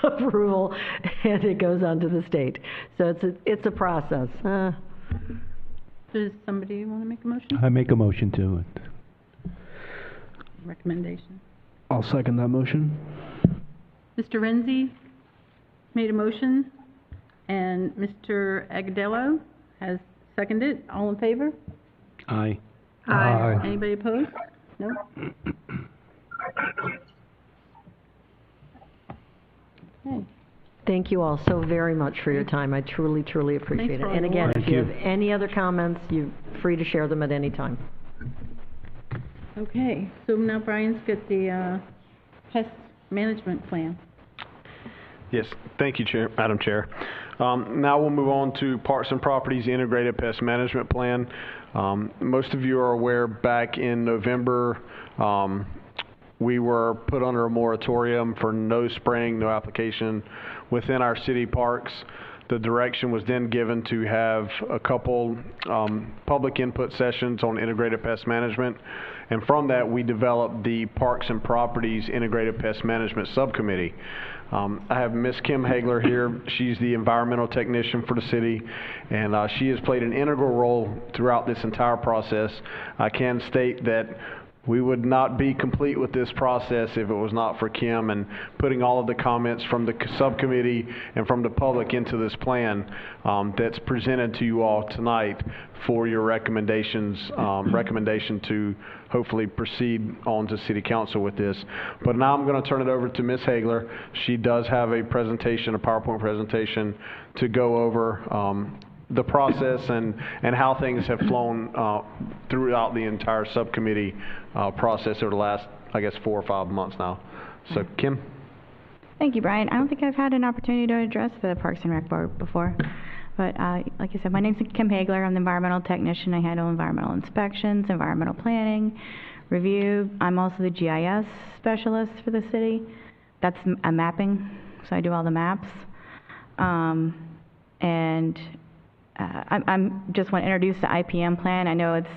approval, and it goes on to the state. So it's a process. Does somebody want to make a motion? I make a motion to it. Recommendation. I'll second that motion. Mr. Renzi made a motion, and Mr. Agudelo has seconded. All in favor? Aye. Aye. Anybody opposed? No? Okay. Thank you all so very much for your time. I truly, truly appreciate Thanks for it. And all the again, work. if you have any other comments, you're free to share them at any time. Okay, so now Brian's got the pest management plan. Yes, thank you, Madam Chair. Now we'll move on to Parks and Properties Integrated Pest Management Plan. Most of you are aware back in November, we were put under a moratorium for no spraying, no application within our city parks. The direction was then given to have a couple public input sessions on integrated pest management. And from that, we developed the Parks and Properties Integrated Pest Management Subcommittee. I have Miss Kim Hagler here. She's the environmental technician for the city, and she has played an integral role throughout this entire process. I can state that we would not be complete with this process if it was not for Kim and putting all of the comments from the subcommittee and from the public into this plan that's presented to you all tonight for your recommendation to hopefully proceed on to City Council with this. But now I'm going to turn it over to Ms. Hagler. She does have a presentation, a PowerPoint presentation, to go over the process and how things have flown throughout the entire subcommittee process over the last, I guess, 4 or 5 months now. So, Kim? Thank you, Brian. I don't think I've had an opportunity to address the Parks and Rec Board before. But like I said, my name's Kim Hagler. I'm the environmental technician. I handle environmental inspections, environmental planning, review. I'm also the GIS specialist for the city. That's a mapping, so I do all the maps. I'm just want to introduce the IPM plan. I know it's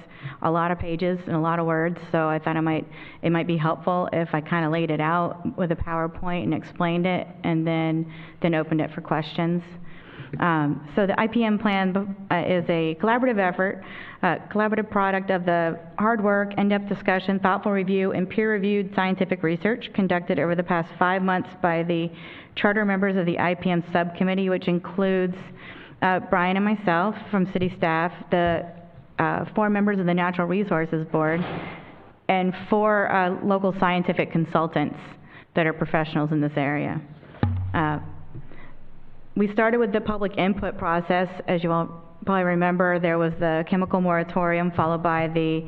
a lot of pages and a lot of words, so I thought it might be helpful if I kind of laid it out with a PowerPoint and explained it, and then opened it for questions. So the IPM plan is a collaborative effort, collaborative product of the hard work, in-depth discussion, thoughtful review, and peer-reviewed scientific research conducted over the past 5 months by the charter members of the IPM subcommittee, which includes Brian and myself from city staff, the 4 members of the Natural Resources Board, and 4 local scientific consultants that are professionals in this area. We started with the public input process. As you all probably remember, there was the chemical moratorium followed by the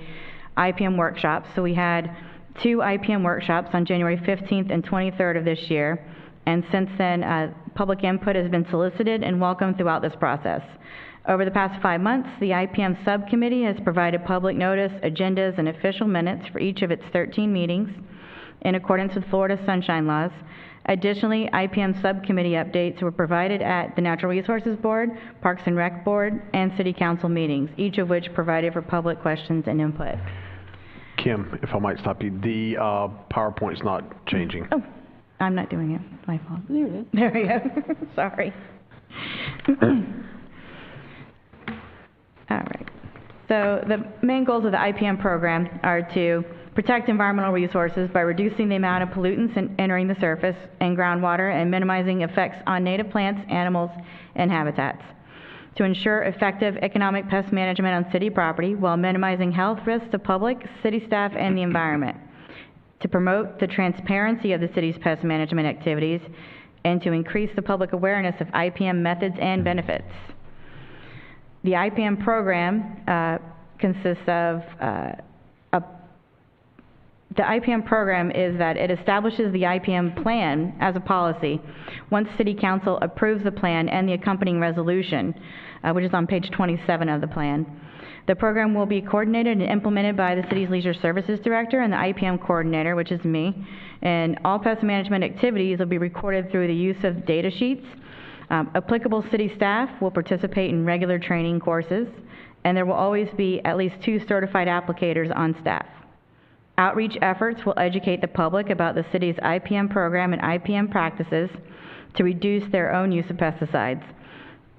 IPM workshops. So we had 2 IPM workshops on January 15th and 23rd of this year. And since then, public input has been solicited and welcomed throughout this process. Over the past 5 months, the IPM subcommittee has provided public notice, agendas, and official minutes for each of its 13 meetings in accordance with Florida Sunshine Laws. Additionally, IPM subcommittee updates were provided at the Natural Resources Board, Parks and Rec Board, and City Council meetings, each of which provided for public questions and input. Kim, if I might stop you, the PowerPoint's not changing. Oh, I'm not doing it. My fault. There it is. There we go. Sorry. All right. So the main goals of the IPM program are to protect environmental resources by reducing the amount of pollutants entering the surface and groundwater and minimizing effects on native plants, animals, and habitats. To ensure effective economic pest management on city property while minimizing health risks to public, city staff, and the environment. To promote the transparency of the city's pest management activities and to increase the public awareness of IPM methods and benefits. The IPM program consists of the IPM program is that it establishes the IPM plan as a policy once City Council approves the plan and the accompanying resolution, which is on page 27 of the plan. The program will be coordinated and implemented by the city's Leisure Services Director and the IPM coordinator, which is me, and all pest management activities will be recorded through the use of data sheets. Applicable city staff will participate in regular training courses, and there will always be at least 2 certified applicators on staff. Outreach efforts will educate the public about the city's IPM program and IPM practices to reduce their own use of pesticides.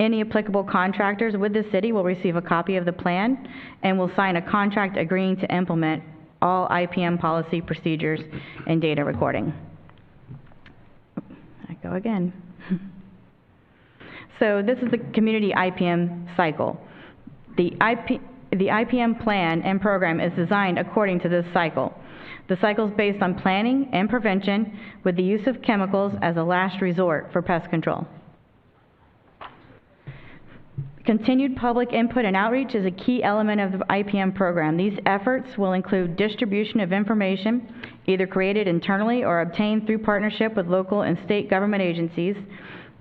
Any applicable contractors with the city will receive a copy of the plan and will sign a contract agreeing to implement all IPM policy procedures and data recording. I go again. So this is the community IPM cycle. The IPM plan and program is designed according to this cycle. The cycle is based on planning and prevention with the use of chemicals as a last resort for pest control. Continued public input and outreach is a key element of the IPM program. These efforts will include distribution of information, either created internally or obtained through partnership with local and state government agencies.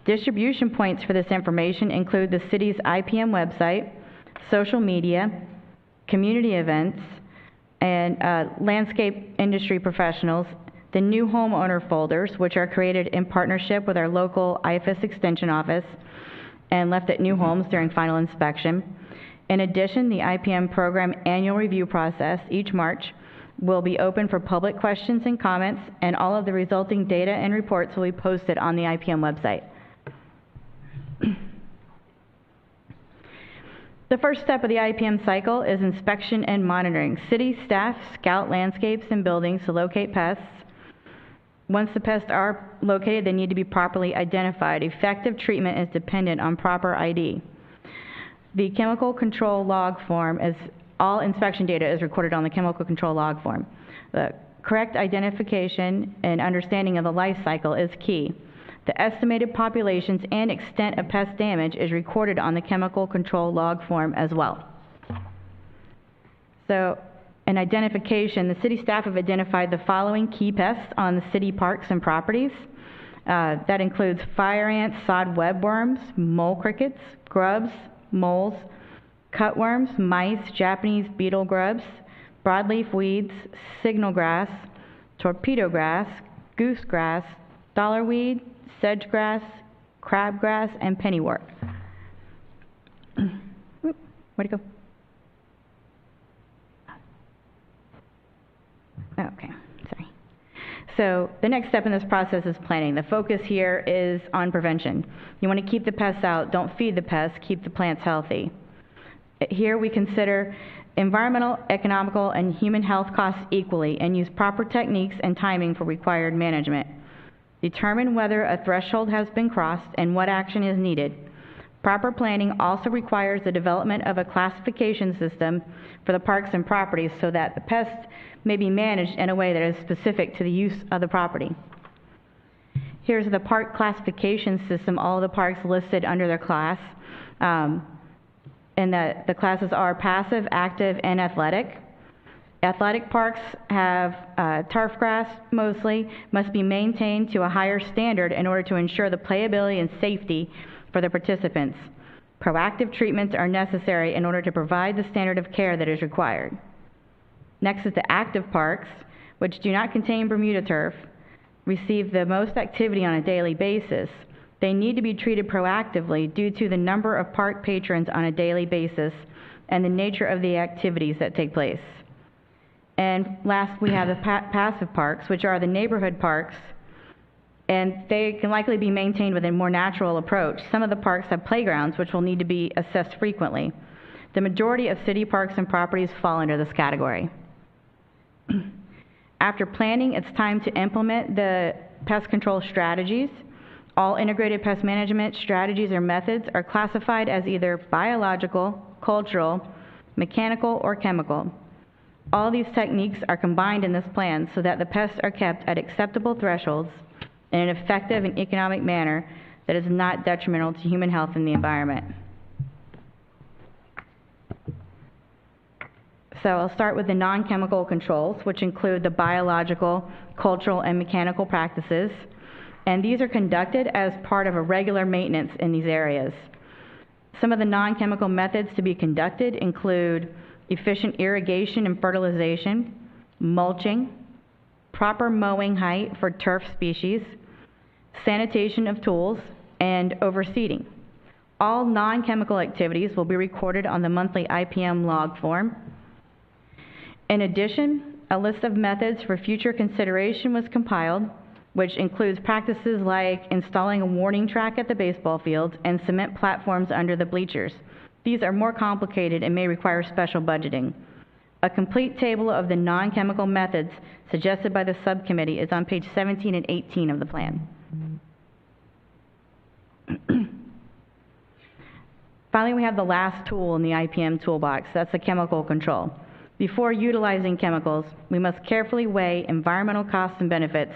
Distribution points for this information include the city's IPM website, social media, community events, and landscape industry professionals, the new homeowner folders, which are created in partnership with our local IFAS Extension Office, and left at new homes during final inspection. In addition, the IPM program annual review process each March will be open for public questions and comments, and all of the resulting data and reports will be posted on the IPM website. The first step of the IPM cycle is inspection and monitoring. City staff scout landscapes and buildings to locate pests. Once the pests are located, they need to be properly identified. Effective treatment is dependent on proper ID. The chemical control log form is, all inspection data is recorded on the chemical control log form. The correct identification and understanding of the life cycle is key. The estimated populations and extent of pest damage is recorded on the chemical control log form as well. So, in identification, the city staff have identified the following key pests on the city parks and properties. That includes fire ants, sod webworms, mole crickets, grubs, moles, cutworms, mice, Japanese beetle grubs, broadleaf weeds, signal grass, torpedo grass, goose grass, dollarweed, sedge grass, crabgrass, and pennywort. Where'd it go? Okay, sorry. So the next step in this process is planning. The focus here is on prevention. You want to keep the pests out, don't feed the pests, keep the plants healthy. Here we consider environmental, economical, and human health costs equally and use proper techniques and timing for required management. Determine whether a threshold has been crossed and what action is needed. Proper planning also requires the development of a classification system for the parks and properties so that the pests may be managed in a way that is specific to the use of the property. Here's the park classification system, all of the parks listed under their class. And the classes are passive, active, and athletic. Athletic parks have turf grass mostly, must be maintained to a higher standard in order to ensure the playability and safety for the participants. Proactive treatments are necessary in order to provide the standard of care that is required. Next is the active parks, which do not contain Bermuda turf, receive the most activity on a daily basis. They need to be treated proactively due to the number of park patrons on a daily basis and the nature of the activities that take place. And last, we have the passive parks, which are the neighborhood parks, and they can likely be maintained with a more natural approach. Some of the parks have playgrounds, which will need to be assessed frequently. The majority of city parks and properties fall under this category. After planning, it's time to implement the pest control strategies. All integrated pest management strategies or methods are classified as either biological, cultural, mechanical, or chemical. All these techniques are combined in this plan so that the pests are kept at acceptable thresholds in an effective and economic manner that is not detrimental to human health and the environment. So I'll start with the non-chemical controls, which include the biological, cultural, and mechanical practices. And these are conducted as part of a regular maintenance in these areas. Some of the non-chemical methods to be conducted include efficient irrigation and fertilization, mulching, proper mowing height for turf species, sanitation of tools, and overseeding. All non-chemical activities will be recorded on the monthly IPM log form. In addition, a list of methods for future consideration was compiled, which includes practices like installing a warning track at the baseball fields and cement platforms under the bleachers. These are more complicated and may require special budgeting. A complete table of the non-chemical methods suggested by the subcommittee is on page 17 and 18 of the plan. Finally, we have the last tool in the IPM toolbox. That's the chemical control. Before utilizing chemicals, we must carefully weigh environmental costs and benefits,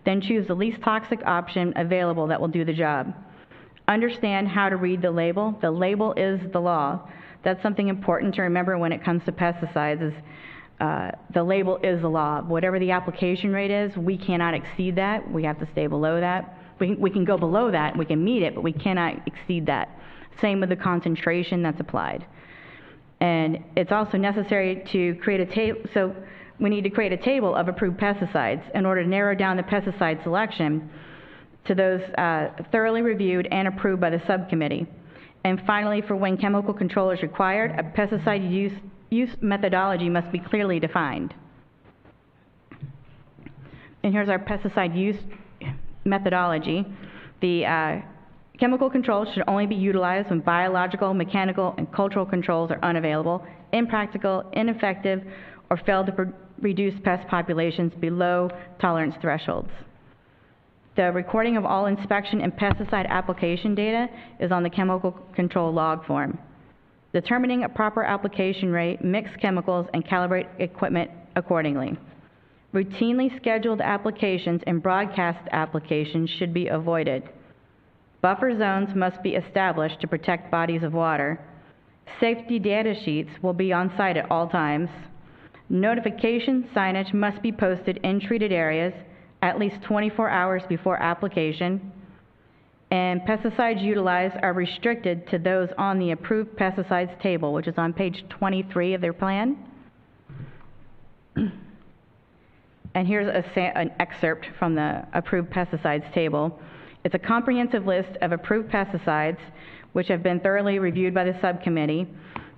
then choose the least toxic option available that will do the job. Understand how to read the label. The label is the law. That's something important to remember when it comes to pesticides is the label is the law. Whatever the application rate is, we cannot exceed that. We have to stay below that. We can go below that, we can meet it, but we cannot exceed that. Same with the concentration that's applied. And it's also necessary to create a table, so we need to create a table of approved pesticides in order to narrow down the pesticide selection to those thoroughly reviewed and approved by the subcommittee. And finally, for when chemical control is required, a pesticide use methodology must be clearly defined. And here's our pesticide use methodology. The chemical control should only be utilized when biological, mechanical, and cultural controls are unavailable, impractical, ineffective, or fail to reduce pest populations below tolerance thresholds. The recording of all inspection and pesticide application data is on the chemical control log form. Determining a proper application rate, mix chemicals, and calibrate equipment accordingly. Routinely scheduled applications and broadcast applications should be avoided. Buffer zones must be established to protect bodies of water. Safety data sheets will be on site at all times. Notification signage must be posted in treated areas at least 24 hours before application. And pesticides utilized are restricted to those on the approved pesticides table, which is on page 23 of their plan. And here's an excerpt from the approved pesticides table. It's a comprehensive list of approved pesticides which have been thoroughly reviewed by the subcommittee.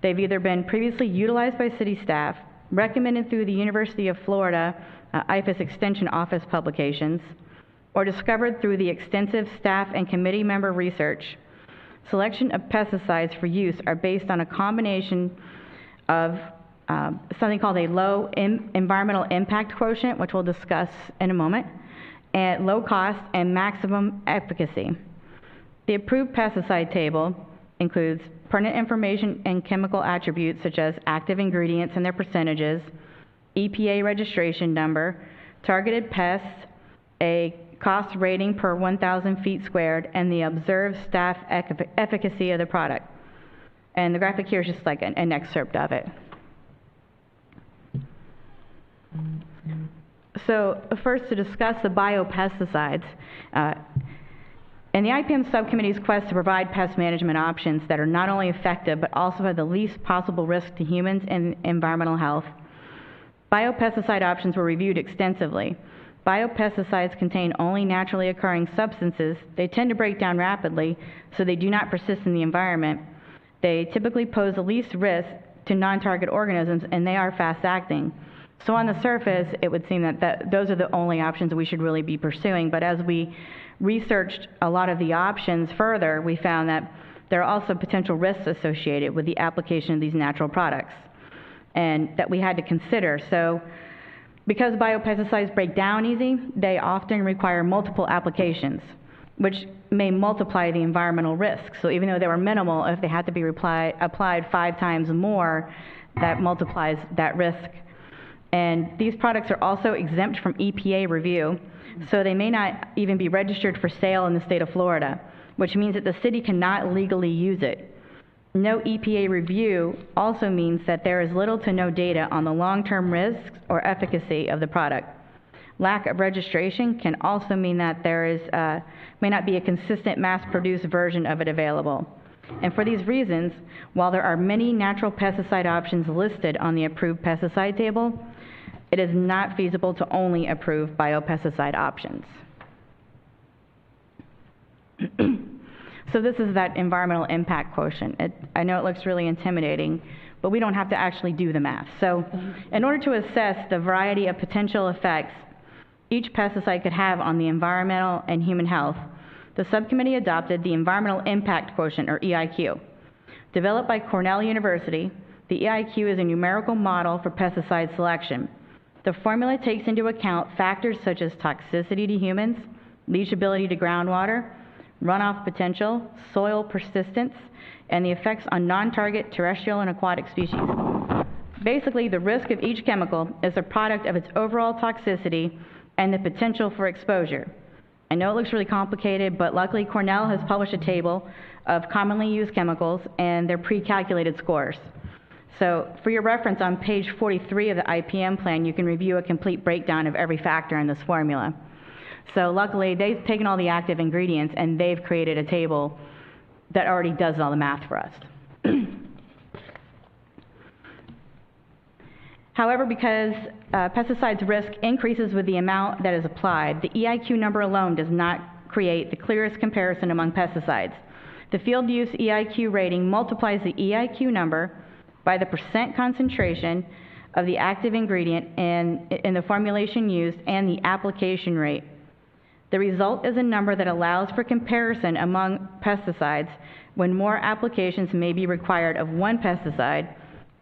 They've either been previously utilized by city staff, recommended through the University of Florida IFAS Extension Office publications, or discovered through the extensive staff and committee member research. Selection of pesticides for use are based on a combination of something called a low environmental impact quotient, which we'll discuss in a moment, and low cost and maximum efficacy. The approved pesticide table includes pertinent information and chemical attributes such as active ingredients and their percentages, EPA registration number, targeted pests, a cost rating per 1,000 feet squared, and the observed staff efficacy of the product. And the graphic here is just like an excerpt of it. So first, to discuss the biopesticides. In the IPM subcommittee's quest to provide pest management options that are not only effective but also have the least possible risk to humans and environmental health, biopesticide options were reviewed extensively. Biopesticides contain only naturally occurring substances. They tend to break down rapidly, so they do not persist in the environment. They typically pose the least risk to non-target organisms, and they are fast-acting. So on the surface, it would seem that those are the only options that we should really be pursuing. But as we researched a lot of the options further, we found that there are also potential risks associated with the application of these natural products, and that we had to consider. So because biopesticides break down easy, they often require multiple applications, which may multiply the environmental risks. So even though they were minimal, if they had to be applied 5 times more, that multiplies that risk. And these products are also exempt from EPA review, so they may not even be registered for sale in the state of Florida, which means that the city cannot legally use it. No EPA review also means that there is little to no data on the long-term risks or efficacy of the product. Lack of registration can also mean that there may not be a consistent mass-produced version of it available. And for these reasons, while there are many natural pesticide options listed on the approved pesticide table, it is not feasible to only approve biopesticide options. So this is that environmental impact quotient. I know it looks really intimidating, but we don't have to actually do the math. So in order to assess the variety of potential effects each pesticide could have on the environmental and human health, the subcommittee adopted the Environmental Impact Quotient, or EIQ. Developed by Cornell University, the EIQ is a numerical model for pesticide selection. The formula takes into account factors such as toxicity to humans, leachability to groundwater, runoff potential, soil persistence, and the effects on non-target terrestrial and aquatic species. Basically, the risk of each chemical is a product of its overall toxicity and the potential for exposure. I know it looks really complicated, but luckily Cornell has published a table of commonly used chemicals and their pre-calculated scores. So for your reference, on page 43 of the IPM plan, you can review a complete breakdown of every factor in this formula. So luckily, they've taken all the active ingredients and they've created a table that already does all the math for us. However, because pesticides risk increases with the amount that is applied, the EIQ number alone does not create the clearest comparison among pesticides. The field use EIQ rating multiplies the EIQ number by the percent concentration of the active ingredient in the formulation used and the application rate. The result is a number that allows for comparison among pesticides when more applications may be required of one pesticide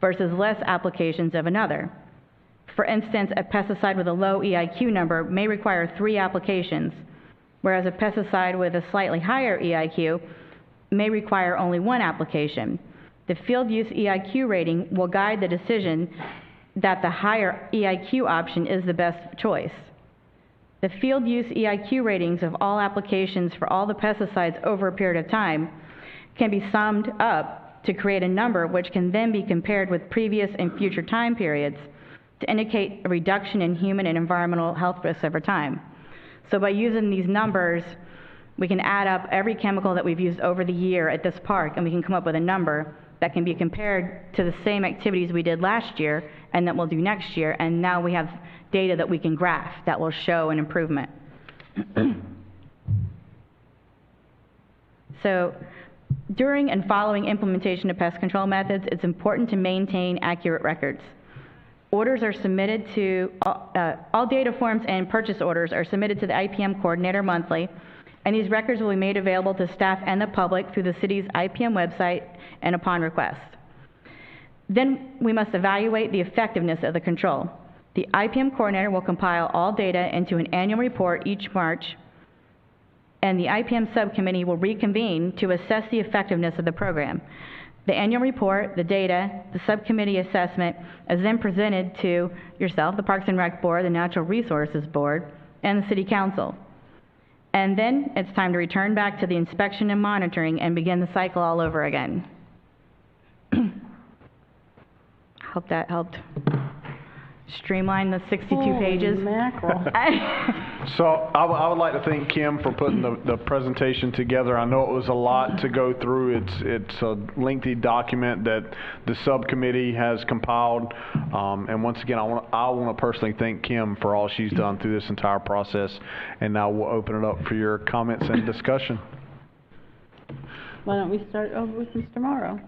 versus less applications of another. For instance, a pesticide with a low EIQ number may require 3 applications, whereas a pesticide with a slightly higher EIQ may require only 1 application. The field use EIQ rating will guide the decision that the higher EIQ option is the best choice. The field use EIQ ratings of all applications for all the pesticides over a period of time can be summed up to create a number which can then be compared with previous and future time periods to indicate a reduction in human and environmental health risks over time. So by using these numbers, we can add up every chemical that we've used over the year at this park, and we can come up with a number that can be compared to the same activities we did last year and that we'll do next year, and now we have data that we can graph that will show an improvement. So during and following implementation of pest control methods, it's important to maintain accurate records. Orders are submitted to, all data forms and purchase orders are submitted to the IPM coordinator monthly, and these records will be made available to staff and the public through the city's IPM website and upon request. Then we must evaluate the effectiveness of the control. The IPM coordinator will compile all data into an annual report each March, and the IPM subcommittee will reconvene to assess the effectiveness of the program. The annual report, the data, the subcommittee assessment is then presented to yourself, the Parks and Rec Board, the Natural Resources Board, and the City Council. And then it's time to return back to the inspection and monitoring and begin the cycle all over again. Hope that helped streamline the 62 pages. Mackerel. So I would like to thank Kim for putting the presentation together. I know it was a lot to go through. It's a lengthy document that the subcommittee has compiled. And once again, I want to personally thank Kim for all she's done through this entire process. And now we'll open it up for your comments and discussion. Why don't we start over with Mr. Morrow?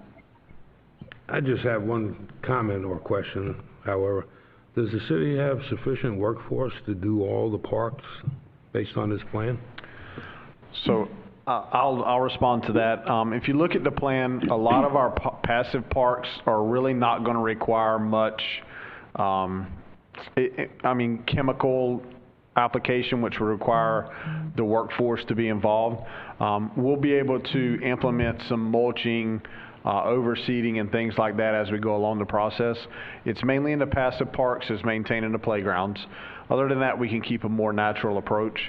I just have one comment or question, however. Does the city have sufficient workforce to do all the parks based on this plan? So I'll respond to that. If you look at the plan, a lot of our passive parks are really not going to require much, chemical application, which will require the workforce to be involved. We'll be able to implement some mulching, overseeding and things like that as we go along the process. It's mainly in the passive parks as maintaining the playgrounds. Other than that, we can keep a more natural approach.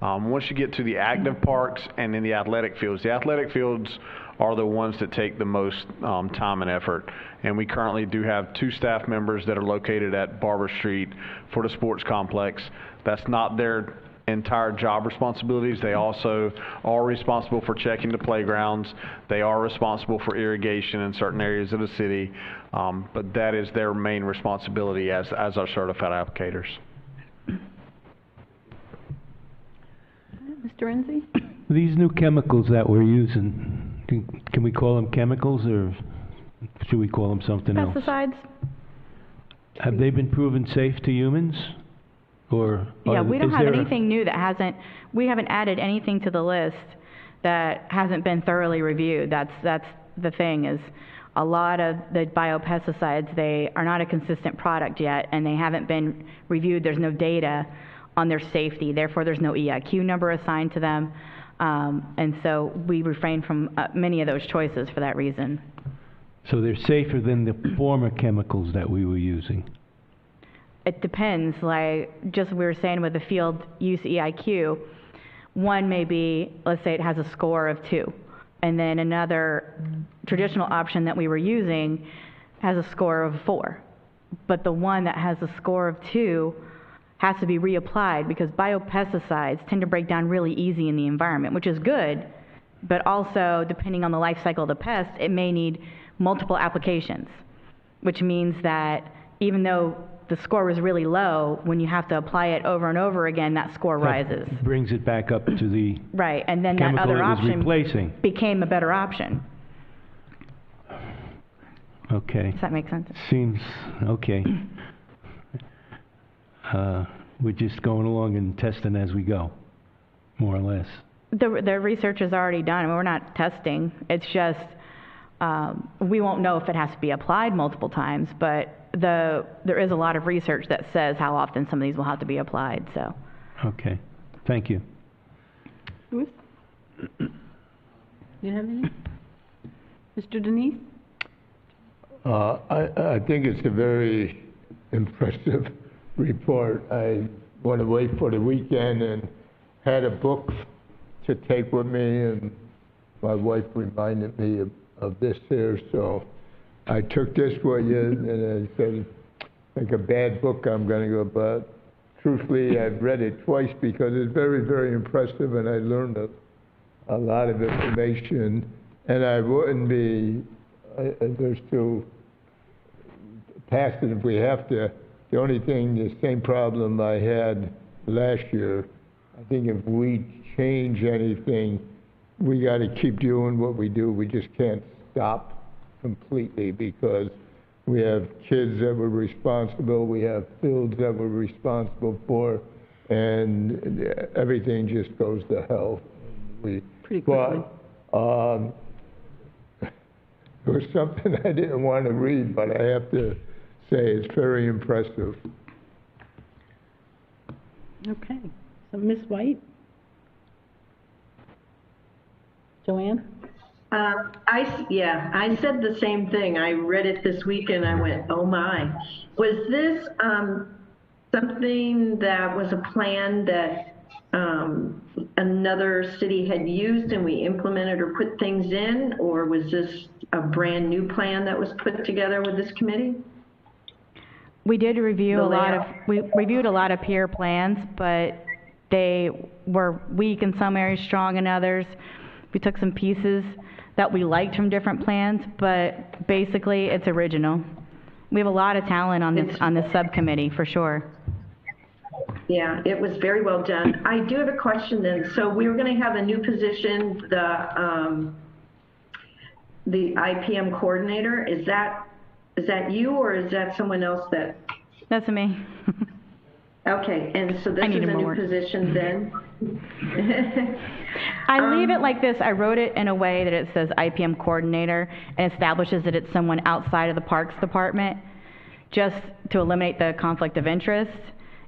Once you get to the active parks and in the athletic fields are the ones that take the most time and effort. And we currently do have 2 staff members that are located at Barber Street for the sports complex. That's not their entire job responsibilities. They also are responsible for checking the playgrounds. They are responsible for irrigation in certain areas of the city, but that is their main responsibility as our certified applicators. Mr. Renzi? These new chemicals that we're using, can we call them chemicals or should we call them something else? Pesticides? Have they been proven safe to humans? Or yeah, we don't have anything new that we haven't added anything to the list that hasn't been thoroughly reviewed. That's the thing, is a lot of the biopesticides, they are not a consistent product yet, and they haven't been reviewed. There's no data on their safety. Therefore, there's no EIQ number assigned to them. And so we refrain from many of those choices for that reason. So they're safer than the former chemicals that we were using? It depends. Like just we were saying with the field use EIQ, one may be, let's say it has a score of 2. And then another traditional option that we were using has a score of 4. But the one that has a score of 2 has to be reapplied because biopesticides tend to break down really easy in the environment, which is good, but also depending on the life cycle of the pest, it may need multiple applications, which means that even though the score was really low, when you have to apply it over and over again, that score rises. Brings it back up to the Right, and then that chemical other it was option replacing. became a better option. Okay. Does that make sense? Seems, okay. We're just going along and testing as we go, more or less. The research is already done. I mean, we're not testing. It's just, we won't know if it has to be applied multiple times, but there is a lot of research that says how often some of these will have to be applied, so. Okay, thank you. Louis? You have any? Mr. Denise? I think it's a very impressive report. I went away for the weekend and had a book to take with me, and my wife reminded me of this here, so I took this with you, and I said, like a bad book I'm going to go, but truthfully, I've read it twice because it's very, very impressive, and I learned a lot of information, and I wouldn't be, there's to pass it if we have to. The only thing, the same problem I had last year, I think if we change anything, we got to keep doing what we do. We just can't stop completely because we have kids that we're responsible, we have fields that we're responsible for, and everything just goes to hell. Pretty quickly. But there was something I didn't want to read, but I have to say it's very impressive. Okay, so Ms. White? Joanne? I said the same thing. I read it this week and I went, oh my. Was this something that was a plan that another city had used and we implemented or put things in, or was this a brand new plan that was put together with this committee? We did review we reviewed a lot of peer plans, but they were weak in some areas, strong in others. We took some pieces that we liked from different plans, but basically it's original. We have a lot of talent on this subcommittee, for sure. Yeah, it was very well done. I do have a question then. So we were going to have a new position, the IPM coordinator. Is that you, or is that someone else that? That's me. Okay, and so this is a new position then? I leave it like this. I wrote it in a way that it says IPM coordinator and establishes that it's someone outside of the Parks Department, just to eliminate the conflict of interest,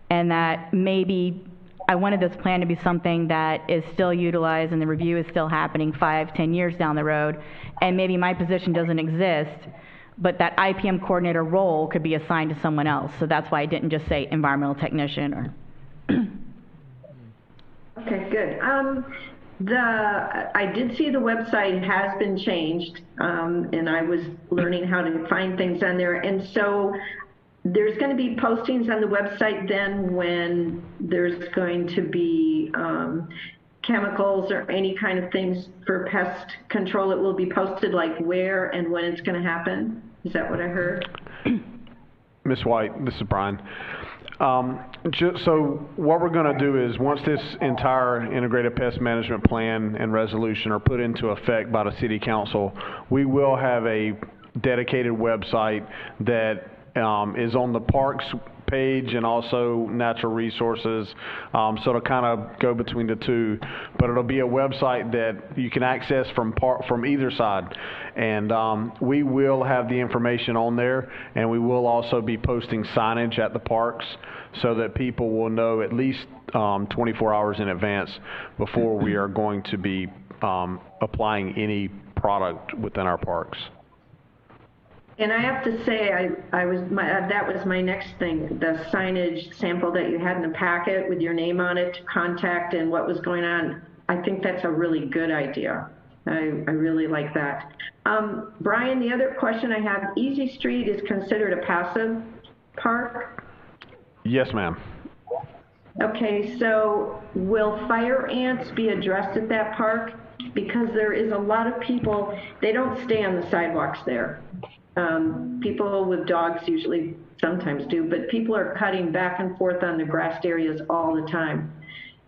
and that maybe I wanted this plan to be something that is still utilized and the review is still happening 5-10 years down the road, and maybe my position doesn't exist, but that IPM coordinator role could be assigned to someone else. So that's why I didn't just say environmental technician or. Okay, good. I did see the website has been changed, and I was learning how to find things on there. And so there's going to be postings on the website then when there's going to be chemicals or any kind of things for pest control. It will be posted like where and when it's going to happen. Is that what I heard? Ms. White, this is Brian. So what we're going to do is once this entire integrated pest management plan and resolution are put into effect by the city council, we will have a dedicated website that is on the parks page and also natural resources, so it'll kind of go between the two, but it'll be a website that you can access from either side, and we will have the information on there, and we will also be posting signage at the parks so that people will know at least 24 hours in advance before we are going to be applying any product within our parks. And I have to say, that was my next thing, the signage sample that you had in the packet with your name on it, contact, and what was going on. I think that's a really good idea. I really like that. Brian, the other question I have, Easy Street is considered a passive park? Yes, ma'am. Okay, so will fire ants be addressed at that park? Because there is a lot of people, they don't stay on the sidewalks there. People with dogs usually sometimes do, but people are cutting back and forth on the grassed areas all the time.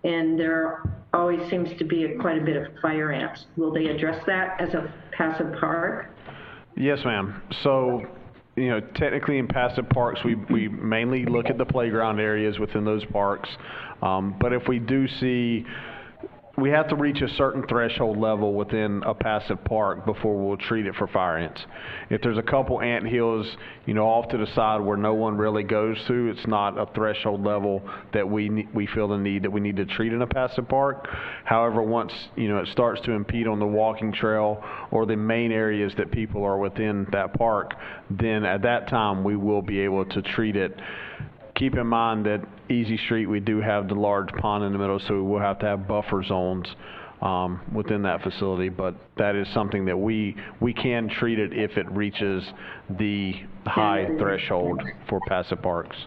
And there always seems to be quite a bit of fire ants. Will they address that as a passive park? Yes, ma'am. So, you know, technically in passive parks, we mainly look at the playground areas within those parks. But if we do see, we have to reach a certain threshold level within a passive park before we'll treat it for fire ants. If there's a couple ant hills, you know, off to the side where no one really goes to, it's not a threshold level that we feel the need that we need to treat in a passive park. However, once, you know, it starts to impede on the walking trail or the main areas that people are within that park, then at that time we will be able to treat it. Keep in mind that Easy Street, we do have the large pond in the middle, so we will have to have buffer zones within that facility, but that is something that we can treat it if it reaches the high threshold for passive parks.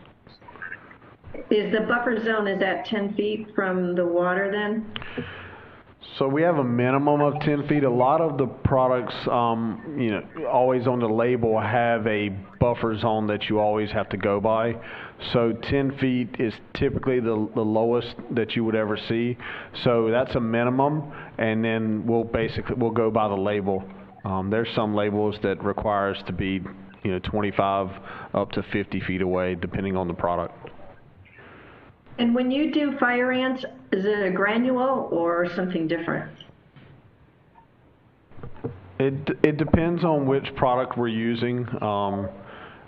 Is the buffer zone, is that 10 feet from the water then? So we have a minimum of 10 feet. A lot of the products, you know, always on the label have a buffer zone that you always have to go by. So 10 feet is typically the lowest that you would ever see. So that's a minimum, and then we'll go by the label. There's some labels that require us to be, you know, 25 up to 50 feet away, depending on the product. And when you do fire ants, is it a granule or something different? It depends on which product we're using.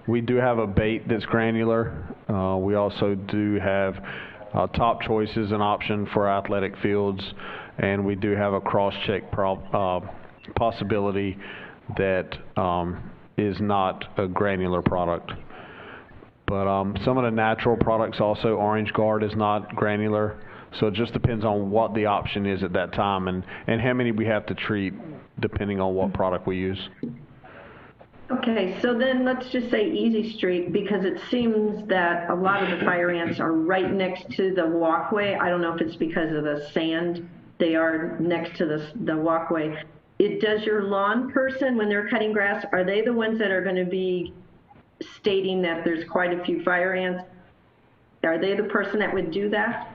We do have a bait that's granular. We also do have Top Choice is an option for athletic fields, and we do have a cross-check possibility that is not a granular product. But some of the natural products also, Orange Guard is not granular. So it just depends on what the option is at that time and how many we have to treat depending on what product we use. Okay, so then let's just say Easy Street, because it seems that a lot of the fire ants are right next to the walkway. I don't know if it's because of the sand. They are next to the walkway. Does your lawn person, when they're cutting grass, are they the ones that are going to be stating that there's quite a few fire ants? Are they the person that would do that?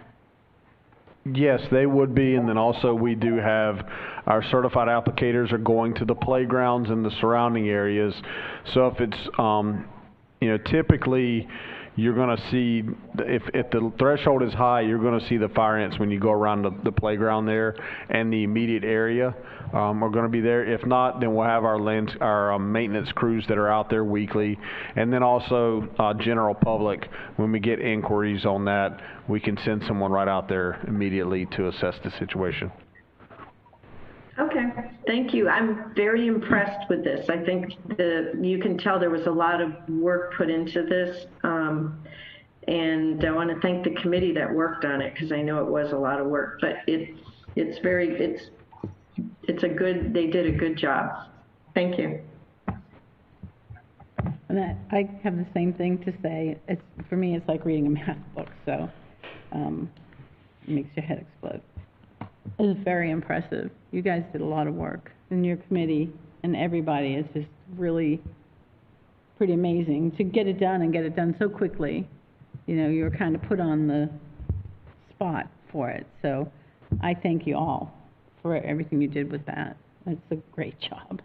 Yes, they would be, and then also we do have our certified applicators are going to the playgrounds and the surrounding areas. So if it's, you know, typically you're going to see, if the threshold is high, you're going to see the fire ants when you go around the playground there, and the immediate area are going to be there. If not, then we'll have our maintenance crews that are out there weekly, and then also general public. When we get inquiries on that, we can send someone right out there immediately to assess the situation. Okay, thank you. I'm very impressed with this. I think you can tell there was a lot of work put into this, and I want to thank the committee that worked on it, because I know it was a lot of work. But it's they did a good job. Thank you. And I have the same thing to say. For me, it's like reading a math book, so it makes your head explode. It was very impressive. You guys did a lot of work, and your committee and everybody is just really pretty amazing to get it done and get it done so quickly. You know, you were kind of put on the spot for it. So I thank you all for everything you did with that. It's a great job.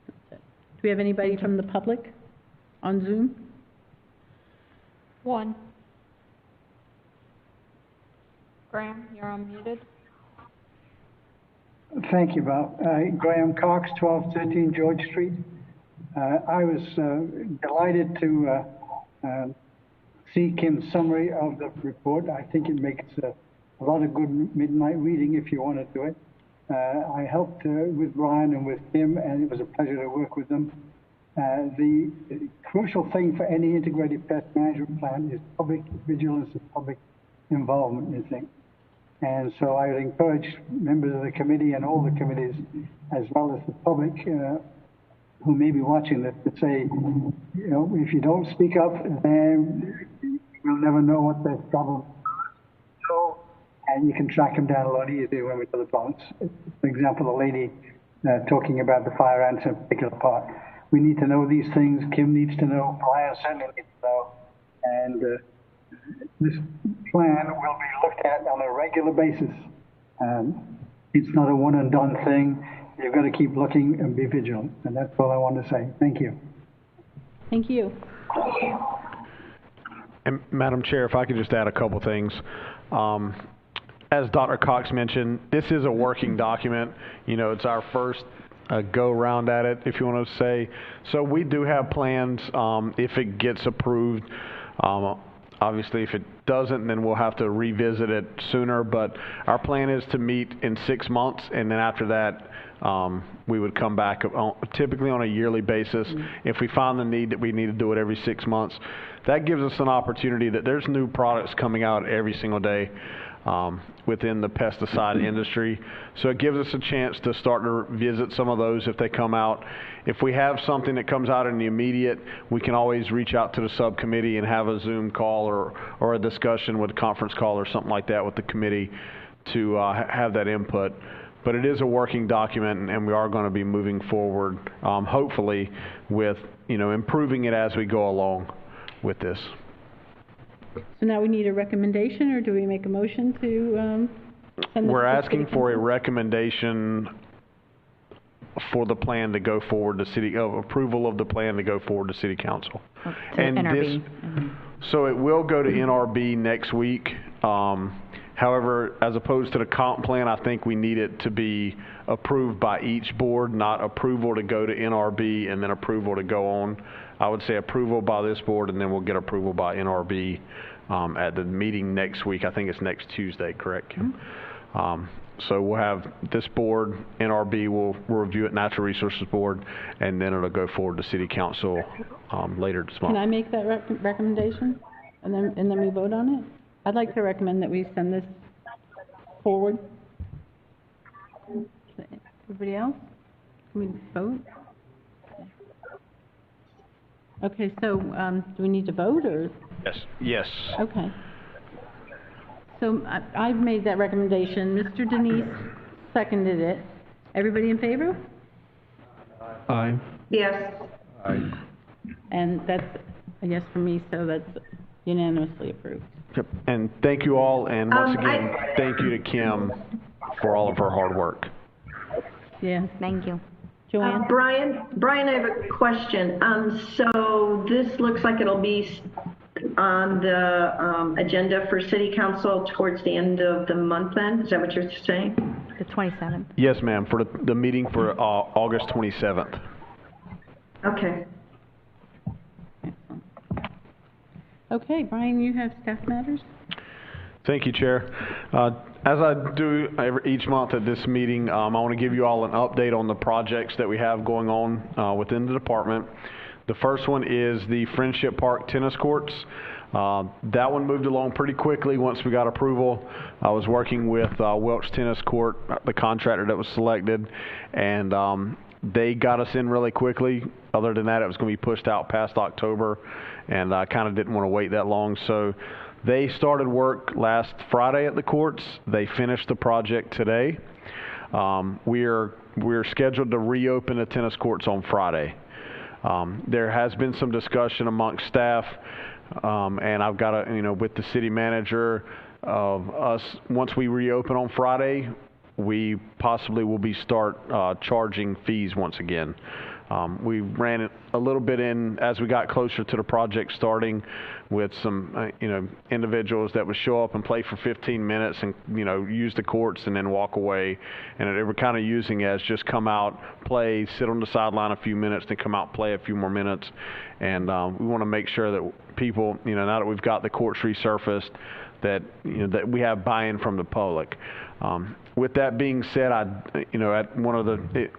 That's it. Do we have anybody from the public on Zoom? One. Graham, you're unmuted. Thank you, Val. Graham Cox, 1213 George Street. I was delighted to see Kim's summary of the report. I think it makes a lot of good midnight reading if you want to do it. I helped with Brian and with Kim, and it was a pleasure to work with them. The crucial thing for any integrated pest management plan is public vigilance and public involvement, I think. And so I would encourage members of the committee and all the committees, as well as the public who may be watching this, to say, you know, if you don't speak up, then we'll never know what the problem is. So, and you can track them down a lot easier when we do the plants. For example, the lady talking about the fire ants in a particular part. we need to know these things. Kim needs to know, Brian certainly needs to know. And this plan will be looked at on a regular basis. It's not a one and done thing. You've got to keep looking and be vigilant. And that's all I want to say. Thank you. Thank you. And Madam Chair, if I could just add a couple things. As Dr. Cox mentioned, this is a working document. You know, it's our first go round at it, if you want to say. So we do have plans if it gets approved. Obviously, if it doesn't, then we'll have to revisit it sooner. But our plan is to meet in 6 months, and then after that, we would come back typically on a yearly basis. If we find the need that we need to do it every 6 months, that gives us an opportunity that there's new products coming out every single day within the pesticide industry. So it gives us a chance to start to visit some of those if they come out. If we have something that comes out in the immediate, we can always reach out to the subcommittee and have a Zoom call or a discussion with a conference call or something like that with the committee to have that input. But it is a working document, and we are going to be moving forward, hopefully, with improving it as we go along with this. So now we need a recommendation, or do we make a motion to send this? We're asking for a recommendation for the plan to go forward to city, approval of the plan to go forward to city council. To And NRB. so it will go to NRB next week. However, as opposed to the comp plan, I think we need it to be approved by each board, not approval to go to NRB and then approval to go on. I would say approval by this board, and then we'll get approval by NRB at the meeting next week. I think it's next Tuesday, correct, Kim? So we'll have this board, NRB will review it, Natural Resources Board, and then it'll go forward to City Council later this month. Can I make that recommendation, and then we vote on it? I'd like to recommend that we send this forward. Everybody else? Can we vote? Okay, so do we need to vote, or? Yes. Okay. So I've made that recommendation. Mr. Denise seconded it. Everybody in favor? Aye. Yes. Aye. And that's a yes for me, so that's unanimously approved. Yep. And thank you all, and once again, thank you to Kim for all of her hard work. Yeah. Thank you. Joanne? Brian, I have a question. So this looks like it'll be on the agenda for City Council towards the end of the month then? Is that what you're saying? The 27th. Yes, ma'am, for the meeting for August 27th. Okay. Okay, Brian, you have staff matters? Thank you, Chair. As I do each month at this meeting, I want to give you all an update on the projects that we have going on within the department. The first one is the Friendship Park tennis courts. That one moved along pretty quickly once we got approval. I was working with Welch Tennis Court, the contractor that was selected, and they got us in really quickly. Other than that, it was going to be pushed out past October, and I kind of didn't want to wait that long. So they started work last Friday at the courts. They finished the project today. We're scheduled to reopen the tennis courts on Friday. There has been some discussion amongst staff, and I've got with the city manager of us, once we reopen on Friday, we possibly will start charging fees once again. We ran it a little bit in as we got closer to the project starting with some, individuals that would show up and play for 15 minutes and, use the courts and then walk away. And they were kind of using it as just come out, play, sit on the sideline a few minutes, then come out, play a few more minutes. And we want to make sure that people, now that we've got the courts resurfaced, that, that we have buy-in from the public. With that being said, at one of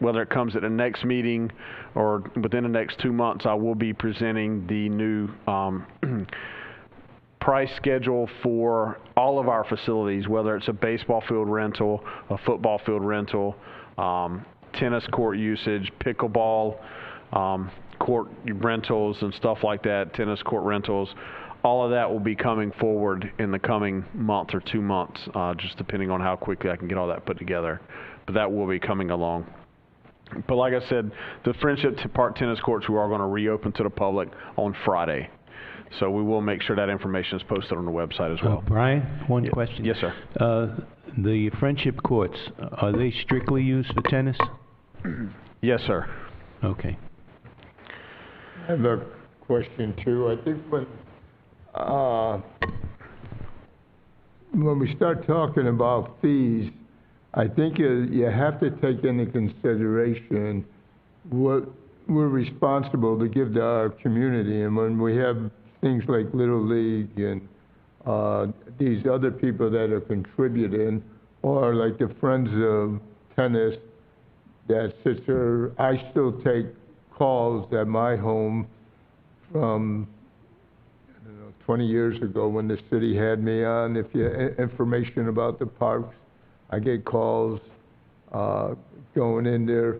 whether it comes at the next meeting or within the next 2 months, I will be presenting the new price schedule for all of our facilities, whether it's a baseball field rental, a football field rental, tennis court usage, pickleball court rentals and stuff like that, tennis court rentals. All of that will be coming forward in the coming month or 2 months, just depending on how quickly I can get all that put together. But that will be coming along. But like I said, the Friendship Park tennis courts, we are going to reopen to the public on Friday. So we will make sure that information is posted on the website as well. Brian, one question. Yes, sir. The Friendship courts, are they strictly used for tennis? Yes, sir. Okay. I have a question too. I think when we start talking about fees, I think you have to take into consideration what we're responsible to give to our community. And when we have things like Little League and these other people that are contributing, or like the Friends of Tennis that sits there, I still take calls at my home from, I don't know, 20 years ago when the city had me on. If you information about the parks, I get calls going in there.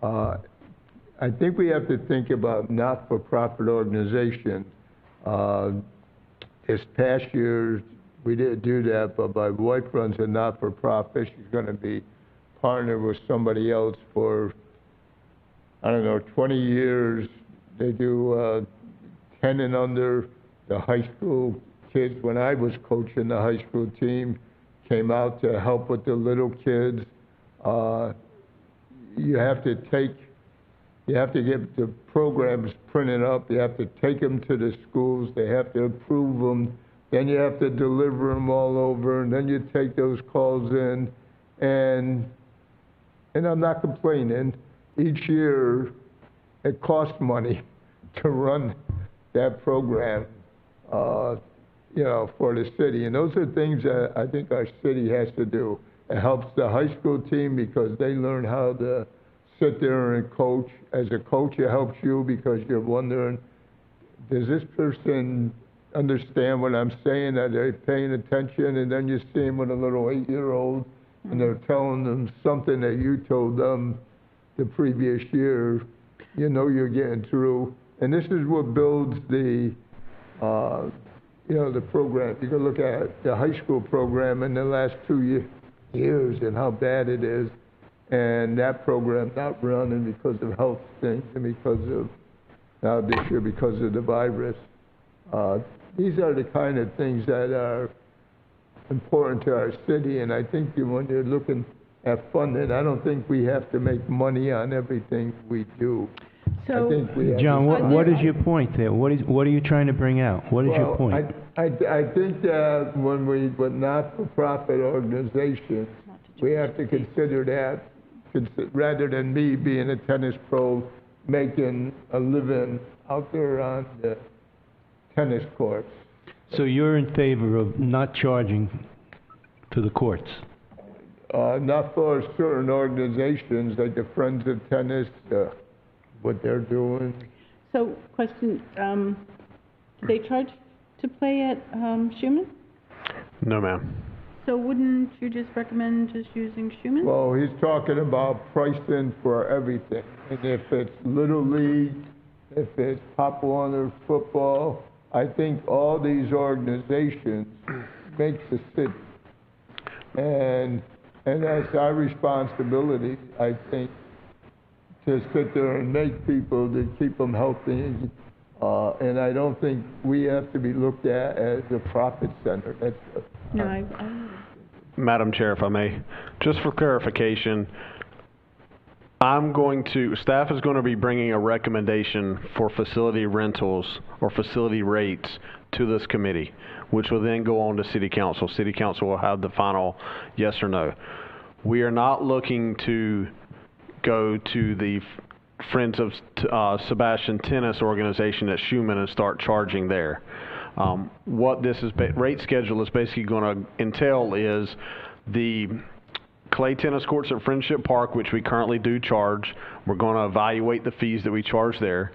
I think we have to think about not-for-profit organizations. This past year, we didn't do that, but my wife runs a not-for-profit. She's going to be partnered with somebody else for, I don't know, 20 years. They do 10 and under. The high school kids, when I was coaching the high school team, came out to help with the little kids. You have to get the programs printed up. You have to take them to the schools. They have to approve them. Then you have to deliver them all over, and then you take those calls in. And I'm not complaining. Each year, it costs money to run that program, for the city. And those are things that I think our city has to do. It helps the high school team because they learn how to sit there and coach. As a coach, it helps you because you're wondering, does this person understand what I'm saying? Are they paying attention? And then you see them with a little 8-year-old, and they're telling them something that you told them the previous year. You know you're getting through. And this is what builds the program. You can look at the high school program in the last 2 years and how bad it is. And that program not running because of health things and because of, now this year, because of the virus. These are the kind of things that are important to our city. And I think when you're looking at funding, I don't think we have to make money on everything we do. So, I think we have John, what is your point there? What are you trying to bring out? What is your point? I think that when with not-for-profit organizations, we have to consider that, rather than me being a tennis pro, making a living out there on the tennis courts. So you're in favor of not charging to the courts? Not for certain organizations like the Friends of Tennis, what they're doing. So, question, do they charge to play at Schumann? No, ma'am. So wouldn't you just recommend just using Schumann? Well, he's talking about pricing for everything. And if it's Little League, if it's Pop Warner football, I think all these organizations make the city. And that's our responsibility, I think, to sit there and make people, to keep them healthy. And I don't think we have to be looked at as a profit center. That's No, Madam Chair, if I may, just for clarification, staff is going to be bringing a recommendation for facility rentals or facility rates to this committee, which will then go on to City Council. City Council will have the final yes or no. We are not looking to go to the Friends of Sebastian tennis organization at Schumann and start charging there. What this rate schedule is basically going to entail is the clay tennis courts at Friendship Park, which we currently do charge. We're going to evaluate the fees that we charge there.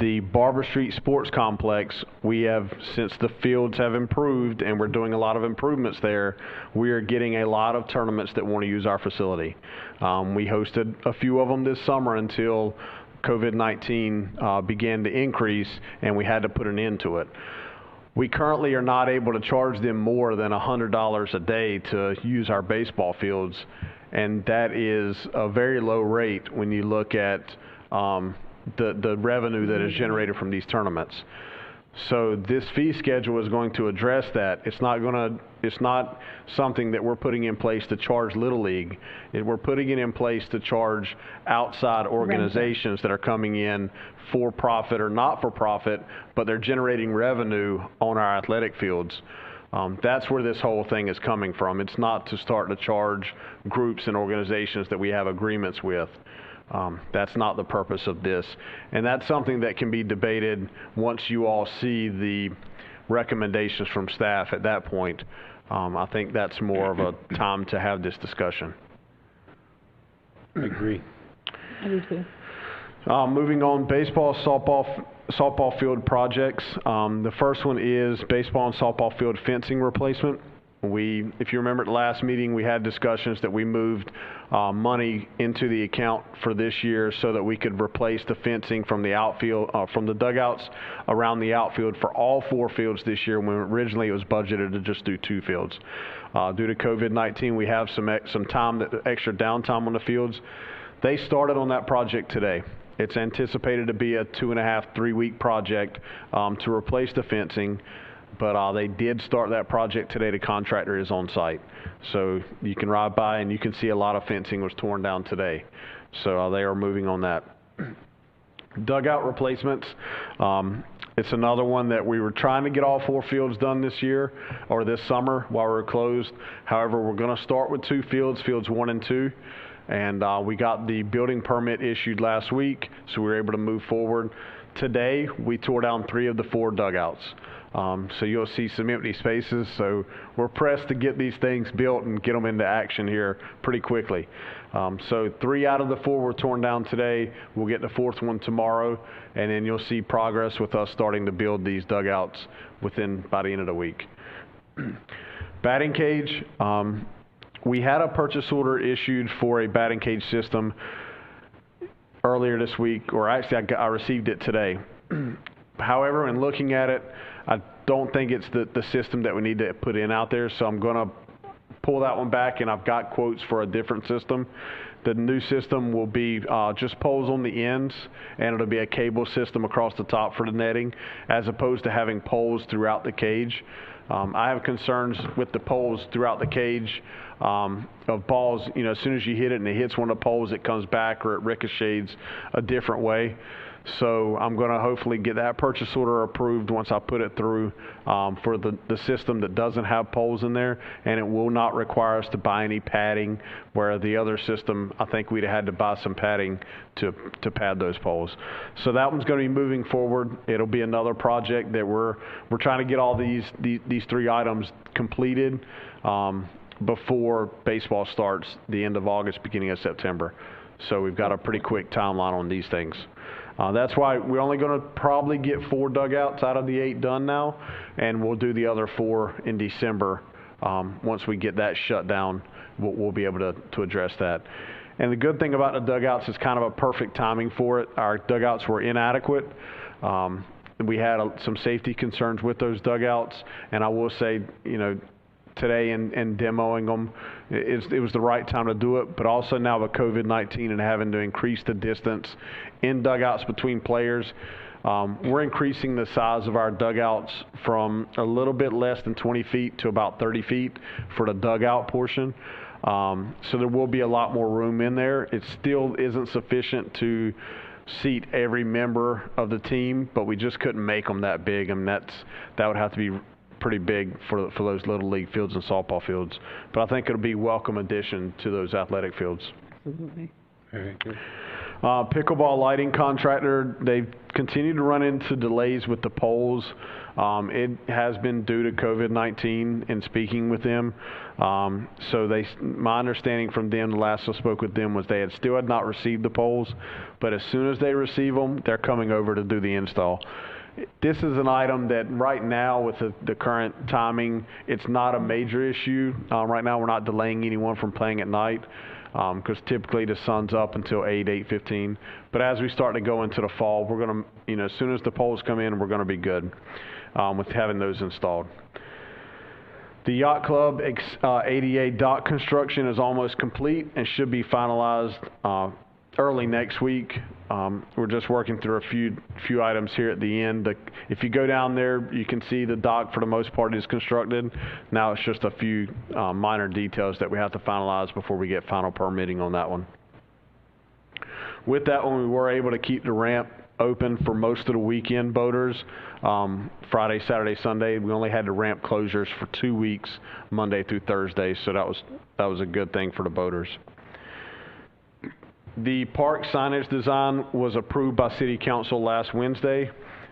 The Barber Street Sports Complex, we have, since the fields have improved and we're doing a lot of improvements there, we are getting a lot of tournaments that want to use our facility. We hosted a few of them this summer until COVID-19 began to increase and we had to put an end to it. We currently are not able to charge them more than $100 a day to use our baseball fields. and that is a very low rate when you look at the revenue that is generated from these tournaments. So this fee schedule is going to address that. It's not something that we're putting in place to charge Little League. We're putting it in place to charge outside organizations that are coming in for profit or not for profit, but they're generating revenue on our athletic fields. That's where this whole thing is coming from. It's not to start to charge groups and organizations that we have agreements with. That's not the purpose of this. And that's something that can be debated once you all see the recommendations from staff at that point. I think that's more of a time to have this discussion. I agree. I do too. Moving on, baseball, softball field projects. The first one is baseball and softball field fencing replacement. If you remember at the last meeting, we had discussions that we moved money into the account for this year so that we could replace the fencing from the outfield, from the dugouts around the outfield for all 4 fields this year, when originally it was budgeted to just do 2 fields. Due to COVID-19, we have some extra downtime on the fields. They started on that project today. It's anticipated to be a 2.5, 3-week project to replace the fencing. But they did start that project today. The contractor is on site. So you can ride by and you can see a lot of fencing was torn down today. So they are moving on that. Dugout replacements. It's another one that we were trying to get all 4 fields done this year or this summer while we were closed. However, we're going to start with 2 fields, fields 1 and 2. And we got the building permit issued last week, so we were able to move forward. Today, we tore down 3 of the 4 dugouts. So you'll see some empty spaces. So we're pressed to get these things built and get them into action here pretty quickly. So 3 out of the 4 were torn down today. We'll get the 4th one tomorrow, and then you'll see progress with us starting to build these dugouts by the end of the week. Batting cage. We had a purchase order issued for a batting cage system earlier this week, or actually I received it today. However, in looking at it, I don't think it's the system that we need to put in out there, so I'm going to pull that one back, and I've got quotes for a different system. The new system will be just poles on the ends, and it'll be a cable system across the top for the netting, as opposed to having poles throughout the cage. I have concerns with the poles throughout the cage of balls. You know, as soon as you hit it and it hits one of the poles, it comes back or it ricochets a different way. So I'm going to hopefully get that purchase order approved once I put it through for the system that doesn't have poles in there, and it will not require us to buy any padding, where the other system, I think we'd have had to buy some padding to pad those poles. So that one's going to be moving forward. It'll be another project that we're trying to get all these 3 items completed before baseball starts the end of August, beginning of September. So we've got a pretty quick timeline on these things. That's why we're only going to probably get 4 dugouts out of the 8 done now, and we'll do the other 4 in December. Once we get that shut down, we'll be able to address that. And the good thing about the dugouts is kind of a perfect timing for it. Our dugouts were inadequate. We had some safety concerns with those dugouts, and I will say, you know, today and demoing them, it was the right time to do it. But also now with COVID-19 and having to increase the distance in dugouts between players, we're increasing the size of our dugouts from a little bit less than 20 feet to about 30 feet for the dugout portion. So there will be a lot more room in there. It still isn't sufficient to seat every member of the team, but we just couldn't make them that big, and that would have to be pretty big for those little league fields and softball fields. But I think it'll be a welcome addition to those athletic fields. Absolutely. Very good. Pickleball lighting contractor, they've continued to run into delays with the poles. It has been due to COVID-19 in speaking with them. So my understanding from them, the last I spoke with them, was they still had not received the poles, but as soon as they receive them, they're coming over to do the install. This is an item that right now, with the current timing, it's not a major issue. Right now, we're not delaying anyone from playing at night, because typically the sun's up until 8:15. But as we start to go into the fall, we're going to, as soon as the poles come in, we're going to be good with having those installed. The Yacht Club ADA dock construction is almost complete and should be finalized early next week. We're just working through a few items here at the end. If you go down there, you can see the dock for the most part is constructed. Now it's just a few minor details that we have to finalize before we get final permitting on that one. With that one, we were able to keep the ramp open for most of the weekend boaters. Friday, Saturday, Sunday. We only had the ramp closures for 2 weeks, Monday through Thursday, so that was a good thing for the boaters. The park signage design was approved by City Council last Wednesday,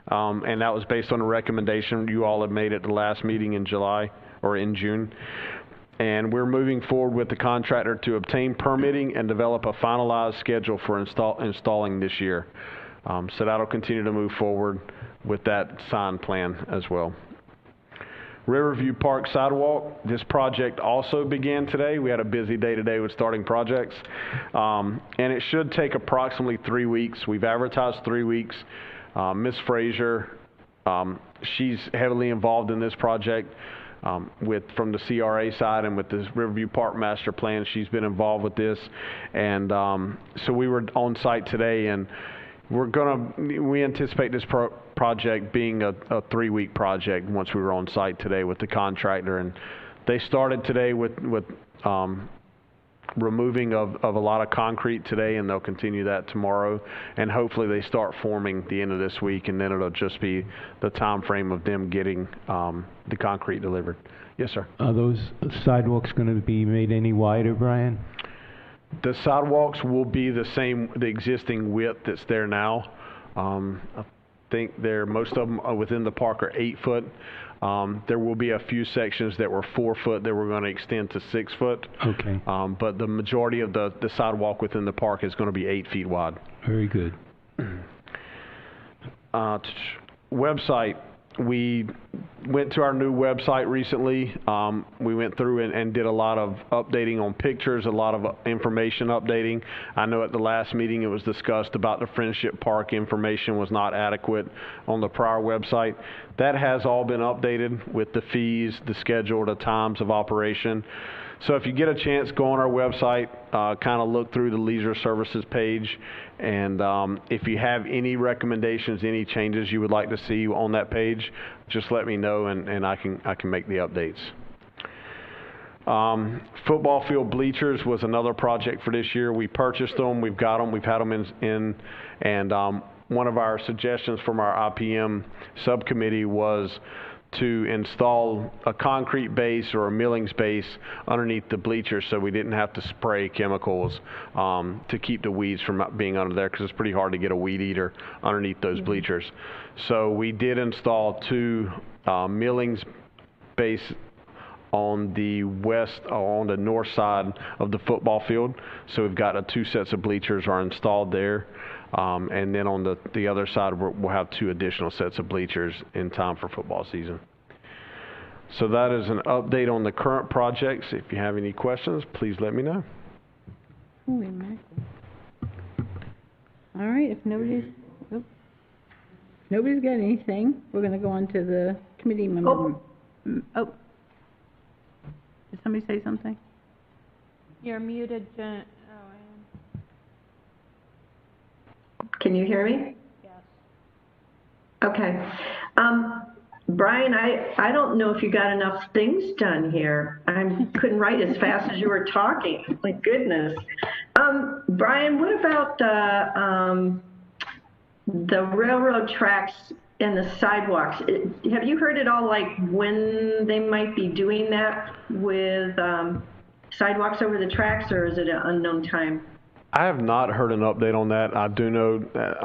and that was based on a recommendation you all had made at the last meeting in July or in June. And we're moving forward with the contractor to obtain permitting and develop a finalized schedule for installing this year. So that'll continue to move forward with that sign plan as well. Riverview Park sidewalk, this project also began today. We had a busy day today with starting projects. And it should take approximately 3 weeks. We've advertised 3 weeks. Ms. Frazier, she's heavily involved in this project from the CRA side and with this Riverview Park Master Plan. She's been involved with this. And so we were on site today, and we anticipate this project being a 3-week project once we were on site today with the contractor. And they started today with removing of a lot of concrete today, and they'll continue that tomorrow. And hopefully they start forming the end of this week, and then it'll just be the time frame of them getting the concrete delivered. Yes, sir. Are those sidewalks going to be made any wider, Brian? The sidewalks will be the same, the existing width that's there now. I think most of them are within the park are 8 foot. There will be a few sections that were 4 foot that we're going to extend to 6 foot. Okay. But the majority of the sidewalk within the park is going to be 8 feet wide. Very good. Website. We went to our new website recently. We went through and did a lot of updating on pictures, a lot of information updating. I know at the last meeting it was discussed about the Friendship Park information was not adequate on the prior website. That has all been updated with the fees, the schedule, the times of operation. So if you get a chance, go on our website, kind of look through the leisure services page, and if you have any recommendations, any changes you would like to see on that page, just let me know, and I can make the updates. Football field bleachers was another project for this year. We purchased them, we've got them, we've had them in and one of our suggestions from our IPM subcommittee was to install a concrete base or a millings base underneath the bleachers so we didn't have to spray chemicals to keep the weeds from being under there, because it's pretty hard to get a weed eater underneath those bleachers. So we did install 2 millings base on the north side of the football field. So we've got 2 sets of bleachers are installed there. And then on the other side, we'll have 2 additional sets of bleachers in time for football season. So that is an update on the current projects. If you have any questions, please let me know. Holy mackerel. All right, if nobody's got anything, we're going to go on to the committee member. Oh. Did somebody say something? You're muted, Jen. Can you hear me? Yes. Okay. Brian, I don't know if you got enough things done here. I couldn't write as fast as you were talking. My goodness. Brian, what about the railroad tracks and the sidewalks? Have you heard at all, like, when they might be doing that with sidewalks over the tracks, or is it an unknown time? I have not heard an update on that. I do know that,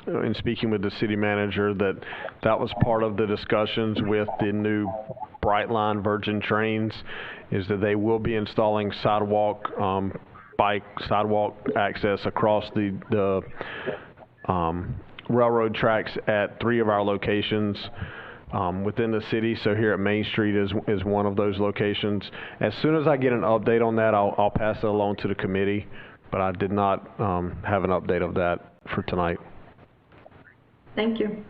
in speaking with the city manager, that was part of the discussions with the new Brightline Virgin trains, is that they will be installing sidewalk access across the railroad tracks at 3 of our locations within the city. So here at Main Street is one of those locations. As soon as I get an update on that, I'll pass it along to the committee. But I did not have an update of that for tonight. Thank you.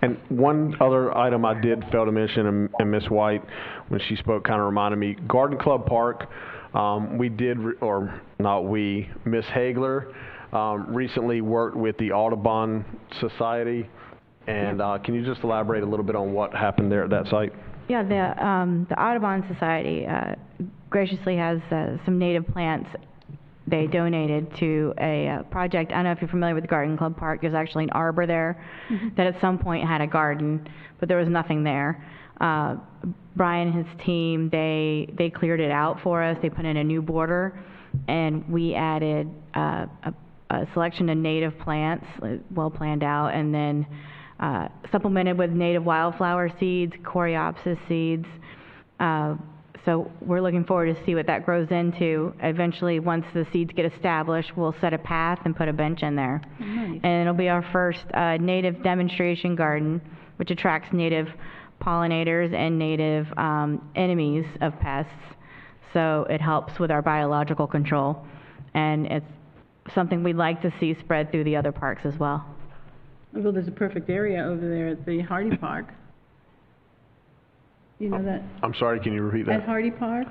And one other item I did fail to mention, and Ms. White, when she spoke, kind of reminded me, Garden Club Park, we did, or not we, Ms. Hagler recently worked with the Audubon Society. And can you just elaborate a little bit on what happened there at that site? Yeah, the Audubon Society graciously has some native plants they donated to a project. I don't know if you're familiar with Garden Club Park. There's actually an arbor there that at some point had a garden, but there was nothing there. Brian and his team, they cleared it out for us. They put in a new border, and we added a selection of native plants, well planned out, and then supplemented with native wildflower seeds, coreopsis seeds. So we're looking forward to see what that grows into. Eventually, once the seeds get established, we'll set a path and put a bench in there. Nice. And it'll be our first native demonstration garden, which attracts native pollinators and native enemies of pests. So it helps with our biological control. And it's something we'd like to see spread through the other parks as well. Well, there's a perfect area over there at the Hardy Park. You know that? I'm sorry, can you repeat At that? Hardy Park,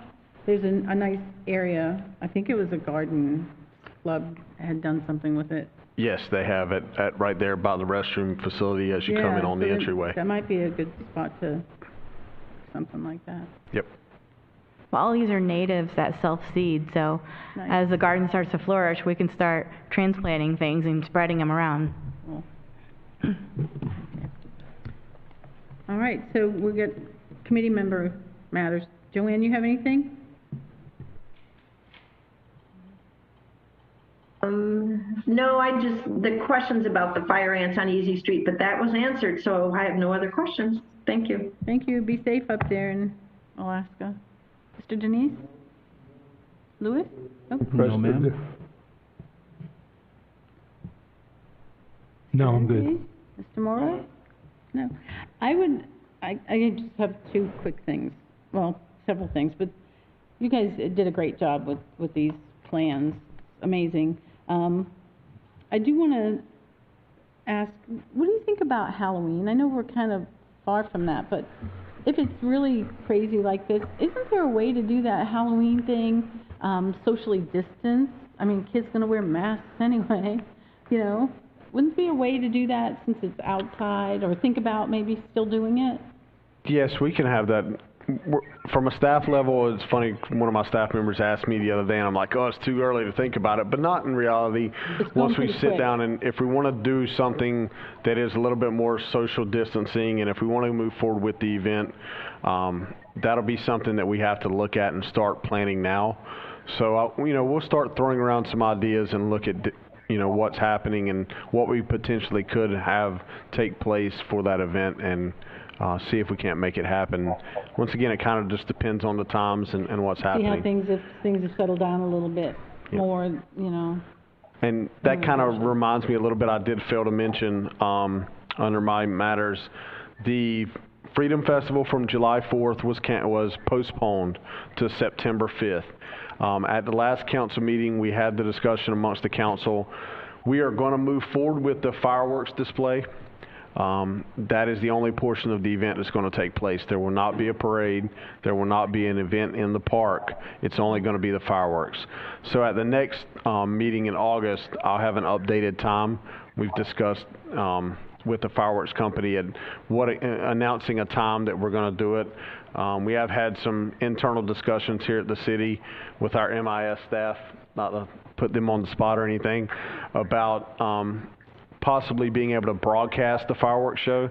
there's a nice area. I think it was a garden club had done something with it. Yes, they have it at right there by the restroom facility as you come in on the entryway. That might be a good spot to something like that. Yep. Well, all these are natives that self-seed, so Nice. as the garden starts to flourish, we can start transplanting things and spreading them around. Cool. All right, so we'll get committee member matters. Joanne, you have anything? No, the questions about the fire ants on Easy Street, but that was answered, so I have no other questions. Thank you. Thank you. Be safe up there in Alaska. Mr. Denise? Lewis? Oh. No, ma'am. No, I'm good. Mr. Morrow? No. I just have two quick things. Well, several things, but you guys did a great job with these plans. Amazing. I do want to ask, what do you think about Halloween? I know we're kind of far from that, but if it's really crazy like this, isn't there a way to do that Halloween thing socially distanced? I mean, kids going to wear masks anyway, you know? Wouldn't there be a way to do that since it's outside, or think about maybe still doing it? Yes, we can have that. From a staff level, it's funny, one of my staff members asked me the other day, and I'm like, oh, it's too early to think about it, but not in reality. Once we sit down, and if we want to do something that is a little bit more social distancing, and if we want to move forward with the event, that'll be something that we have to look at and start planning now. So, we'll start throwing around some ideas and look at what's happening and what we potentially could have take place for that event, and see if we can't make it happen. Once again, it kind of just depends on the times and what's happening. See how if things have settled down a little bit more, And that kind of reminds me a little bit, I did fail to mention under my matters, the Freedom Festival from July 4th was postponed to September 5th. At the last council meeting, we had the discussion amongst the council. We are going to move forward with the fireworks display. That is the only portion of the event that's going to take place. There will not be a parade. There will not be an event in the park. It's only going to be the fireworks. So at the next meeting in August, I'll have an updated time. We've discussed with the fireworks company and announcing a time that we're going to do it. We have had some internal discussions here at the city with our MIS staff, not to put them on the spot or anything, about possibly being able to broadcast the fireworks show.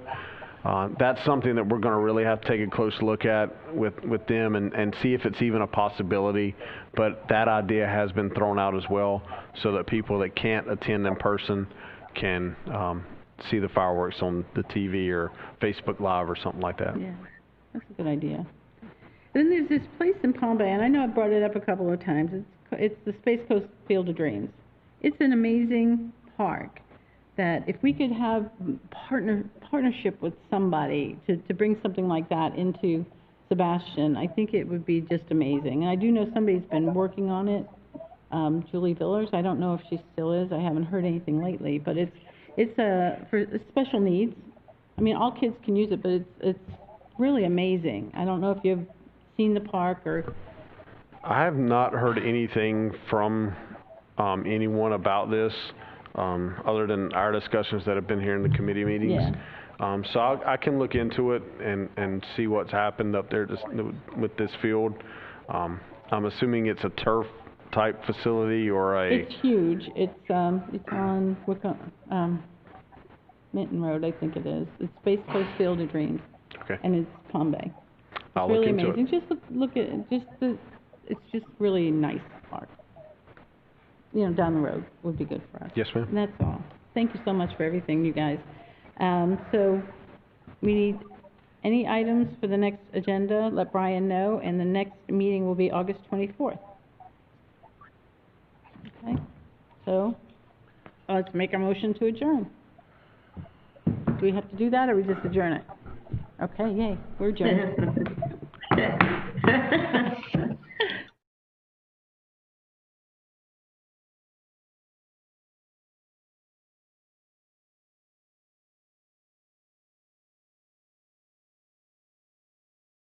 That's something that we're going to really have to take a close look at with them and see if it's even a possibility. But that idea has been thrown out as well, so that people that can't attend in person can see the fireworks on the TV or Facebook Live or something like that. Yeah, that's a good idea. Then there's this place in Palm Bay, and I know I brought it up a couple of times. It's the Space Coast Field of Dreams. It's an amazing park that if we could have partnership with somebody to bring something like that into Sebastian, I think it would be just amazing. And I do know somebody's been working on it, Julie Villers. I don't know if she still is. I haven't heard anything lately, but it's for special needs, I mean, all kids can use it, but it's really amazing. I don't know if you've seen the park or... I have not heard anything from anyone about this, other than our discussions that have been here in the committee meetings. Yeah. So I can look into it and see what's happened up there with this field. I'm assuming it's a turf type facility or a... It's huge. It's on Minton Road, I think it is. It's Space Coast Field of Dreams. Okay. And it's Palm Bay. I'll It's really look into amazing. it. Just look at it. It's just really nice park. You know, down the road would be good for us. Yes, ma'am. And that's all. Thank you so much for everything, you guys. So we need any items for the next agenda, let Brian know, and the next meeting will be August 24th. Okay, so let's make a motion to adjourn. Do we have to do that, or we just adjourn it? Okay, yay, we're adjourned.